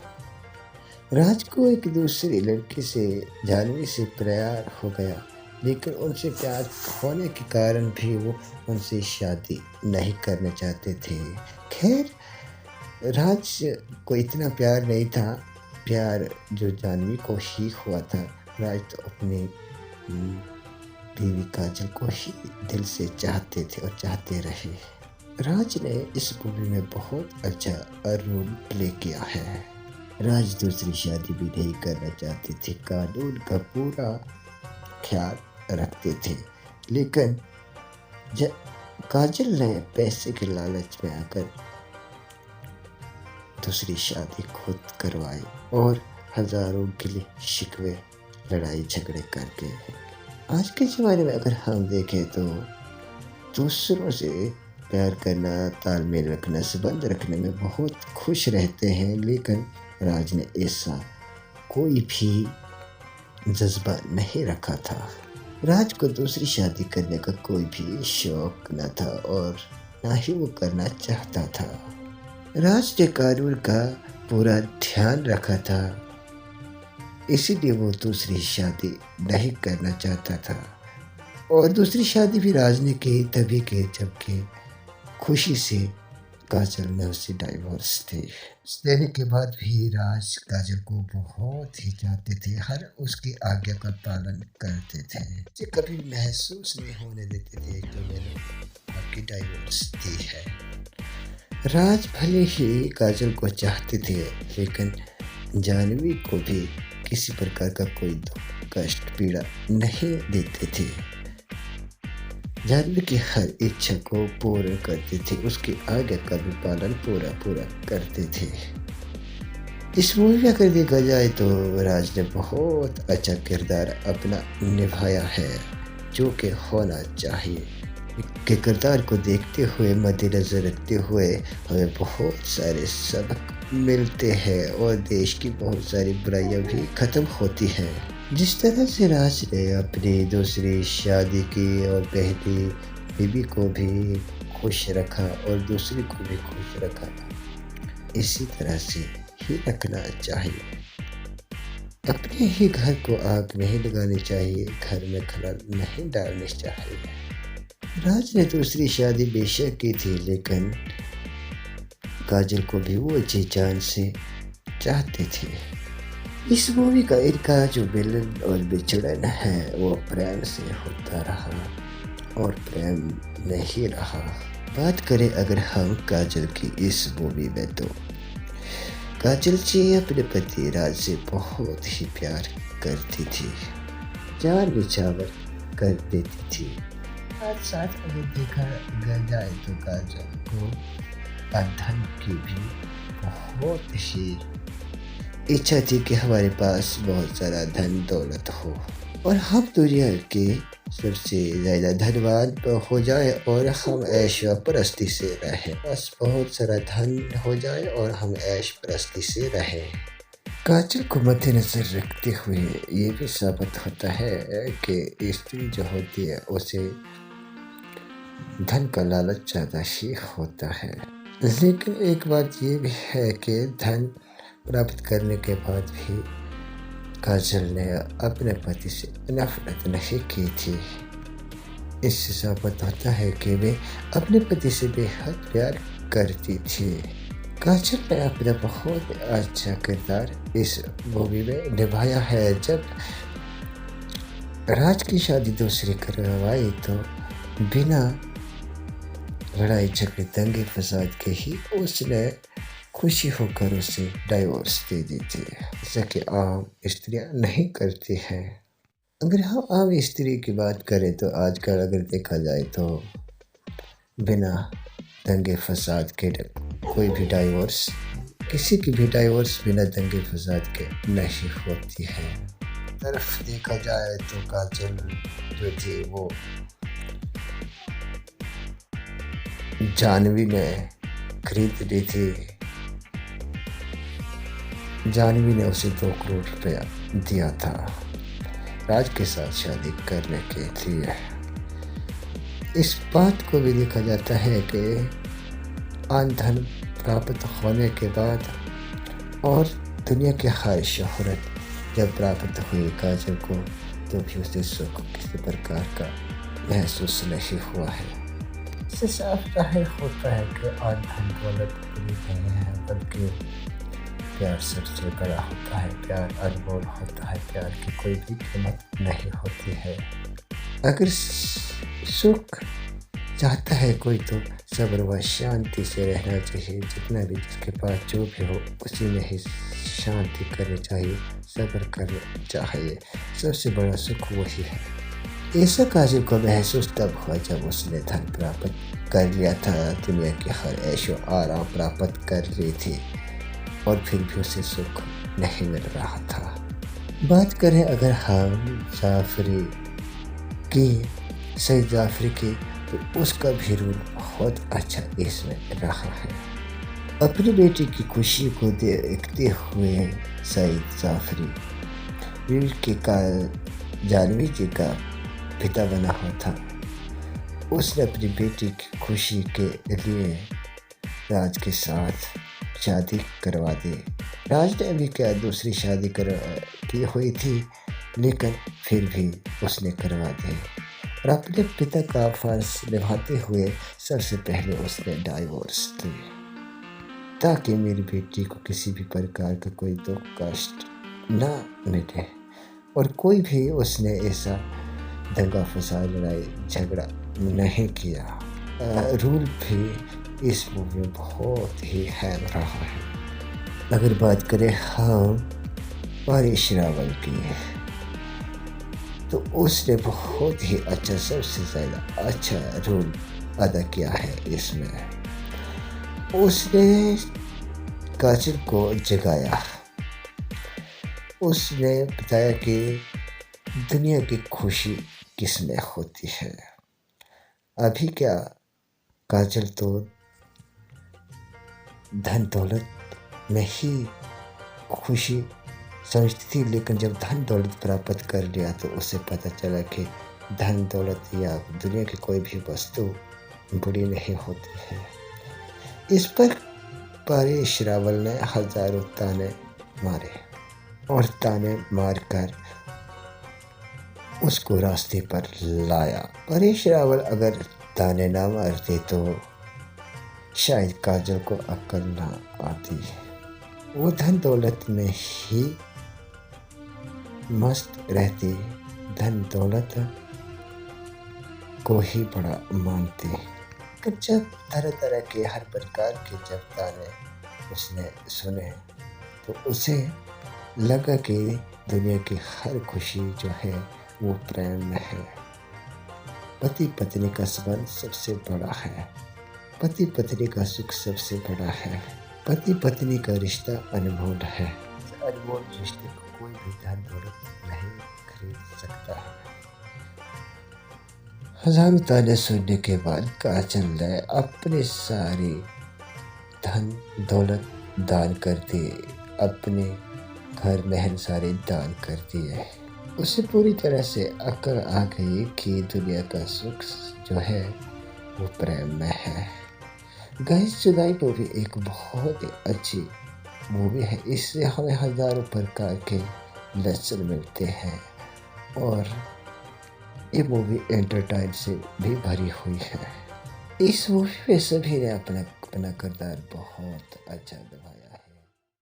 राज को एक दूसरी लड़की से, जानवी से प्यार हो गया, लेकिन उनसे प्यार होने के कारण भी वो उनसे शादी नहीं करना चाहते थे। खैर, राज को इतना प्यार नहीं था, प्यार जो जानवी को ही हुआ था। राज तो अपनी बीवी काजल को ही दिल से चाहते थे और चाहते रहे। राज ने इस मूवी में बहुत अच्छा रोल प्ले किया है। राज दूसरी शादी भी नहीं करना चाहते थे, कानून का पूरा ख्याल रखते थे, लेकिन काजल ने पैसे के लालच में आकर दूसरी शादी खुद करवाई और हजारों गिले शिकवे लड़ाई झगड़े करके। आज के ज़माने में अगर हम देखें तो दूसरों से प्यार करना, तालमेल रखना, संबंध रखने में बहुत खुश रहते हैं, लेकिन राज ने ऐसा कोई भी जज्बा नहीं रखा था। राज को दूसरी शादी करने का कोई भी शौक न था और ना ही वो करना चाहता था। राज ने कानून का पूरा ध्यान रखा था। इसीलिए वो दूसरी शादी नहीं करना चाहता था। और दूसरी शादी भी राज ने की तभी की जबकि खुशी से काजल ने उसे डाइवोर्स दी। देने के बाद भी राज काजल को बहुत ही चाहते थे, हर उसकी आज्ञा का पालन करते थे, उसे कभी महसूस नहीं होने देते थे कि मैंने आपकी डाइवोर्स दी है। राज भले ही काजल को चाहते थे लेकिन जानवी को भी किसी प्रकार का कोई दुख कष्ट पीड़ा नहीं देते थे। जानवी की हर इच्छा को पूर्ण करते थे, उसकी आज्ञा का भी पालन पूरा करते थे। इस मूवी में अगर देखा जाए तो राज ने बहुत अच्छा किरदार अपना निभाया है, जो कि होना चाहिए। के किरदार को देखते हुए मद्देनज़र रखते हुए हमें बहुत सारे सबक मिलते हैं और देश की बहुत सारी बुराइयां भी ख़त्म होती हैं। जिस तरह से राज ने अपनी दूसरी शादी की और पहली बीवी को भी खुश रखा और दूसरी को भी खुश रखा, इसी तरह से ही रखना चाहिए। अपने ही घर को आग नहीं लगानी चाहिए, घर में खलल नहीं डालनी चाहिए। राज ने दूसरी शादी बेशक की थी लेकिन काजल को भी वो जी जान से चाहते थे। इस मूवी का इनका जो मिलन और बिछड़न है वो प्रेम से होता रहा और प्रेम नहीं रहा। बात करें अगर हम काजल की इस मूवी में तो काजल जी अपने पति राज से बहुत ही प्यार करती थी, जान निछावर कर देती थी। साथ साथ अगर देखा जाए तो काजल को धन की भी बहुत ही इच्छा थी कि हमारे पास बहुत सारा धन दौलत हो और हम दुनिया के सबसे ज़्यादा धनवान हो जाए और हम ऐश परस्ती से रहें। बस बहुत सारा धन हो जाए और हम ऐश परस्ती से रहें। काजल को मद्देनज़र रखते हुए ये भी साबित होता है कि स्त्री जो होती है उसे धन का लालच ज़्यादा ही होता है। लेकिन एक बात ये भी है कि धन प्राप्त करने के बाद भी काजल ने अपने पति से नफरत नहीं की थी। इससे साबित होता है कि वे अपने पति से बेहद प्यार करती थी। काजल ने अपना बहुत अच्छा किरदार इस मूवी में निभाया है। जब राज की शादी दूसरी करवाई तो बिना लड़ाई झगड़े दंगे फसाद के ही उसने खुशी होकर उसे डाइवोर्स दे दी थी, जैसा कि आम स्त्रियां नहीं करती हैं। अगर हम आम स्त्री की बात करें तो आजकल अगर देखा जाए तो बिना दंगे फसाद के कोई भी डाइवोर्स, किसी की भी डाइवोर्स बिना दंगे फसाद के नहीं होती है। तरफ देखा जाए तो काजल जो थी वो जानवी ने खरीद ली थी। जानवी ने उसे 2 करोड़ रुपया दिया था राज के साथ शादी करने के लिए। इस बात को भी देखा जाता है कि आन धन प्राप्त होने के बाद और दुनिया की हर शोहरत जब प्राप्त हुई काजल को तो भी उसे सुख किसी प्रकार का महसूस नहीं हुआ है। इससे साफ जाहिर होता है कि आन धन दौलत पूरी नहीं है, बल्कि प्यार सबसे बड़ा होता है। प्यार अनमोल होता है, प्यार की कोई भी कीमत नहीं होती है। अगर सुख चाहता है कोई तो सब्र व शांति से रहना चाहिए। जितना भी जिसके पास जो भी हो उसी में ही शांति करनी चाहिए, सब्र करना चाहिए। सबसे बड़ा सुख वही है। ऐसा काजल को महसूस तब हुआ जब उसने धन प्राप्त कर लिया था, दुनिया की हर ऐशो आराम प्राप्त कर ली थी और फिर भी उसे सुख नहीं मिल रहा था। बात करें अगर हम जाफरी की, सईद जाफरी की, तो उसका भी रोल बहुत अच्छा इसमें रहा है। अपनी बेटी की खुशी को देखते हुए सईद जाफरी जानवी जी का पिता बना हुआ था। उसने अपनी बेटी की खुशी के लिए राज के साथ शादी करवा दे। राज ने भी क्या दूसरी शादी की हुई थी, लेकिन फिर भी उसने करवा दी और अपने पिता का फर्ज निभाते हुए सबसे पहले उसने डाइवोर्स दी, ताकि मेरी बेटी को किसी भी प्रकार का कोई दुख कष्ट ना मिले। और कोई भी उसने ऐसा दंगा फसाद लड़ाई झगड़ा नहीं किया। रूल भी इस मूवी में बहुत ही अहम रहा है। अगर बात करें हम परेश रावल की, तो उसने बहुत ही अच्छा, सबसे ज़्यादा अच्छा रोल अदा किया है इसमें। उसने काजल को जगाया, उसने बताया कि दुनिया की खुशी किस में होती है। अभी क्या काजल तो धन दौलत में ही खुशी समझती थी, लेकिन जब धन दौलत प्राप्त कर लिया तो उसे पता चला कि धन दौलत या दुनिया की कोई भी वस्तु बुरी नहीं होती है। इस पर परेश रावल ने हजारों ताने मारे और ताने मारकर उसको रास्ते पर लाया। परेश रावल अगर ताने ना मारते तो शायद काजल को अक्ल ना आती। वो धन दौलत में ही मस्त रहती, धन दौलत को ही बड़ा मानती। तो जब तरह तरह के हर प्रकार के जब ताने उसने सुने तो उसे लगा कि दुनिया की हर खुशी जो है वो प्रेम में है। पति पत्नी का संबंध सबसे बड़ा है, पति पत्नी का सुख सबसे बड़ा है, पति पत्नी का रिश्ता अनमोल है। अनमोल रिश्ते को कोई भी धन दौलत नहीं खरीद सकता है। हजारों ताने सुनने के बाद काजल ने अपने सारे धन दौलत दान कर दिए, अपने घर महल सारे दान कर दिए। उसे पूरी तरह से अक्ल आ गई कि दुनिया का सुख जो है वो प्रेम में है। गाइस, जुदाई मूवी एक बहुत ही अच्छी मूवी है। इससे हमें हजारों प्रकार के लेसन मिलते हैं और ये मूवी एंटरटेन से भी भरी हुई है। इस मूवी में सभी ने अपना अपना किरदार बहुत अच्छा निभाया।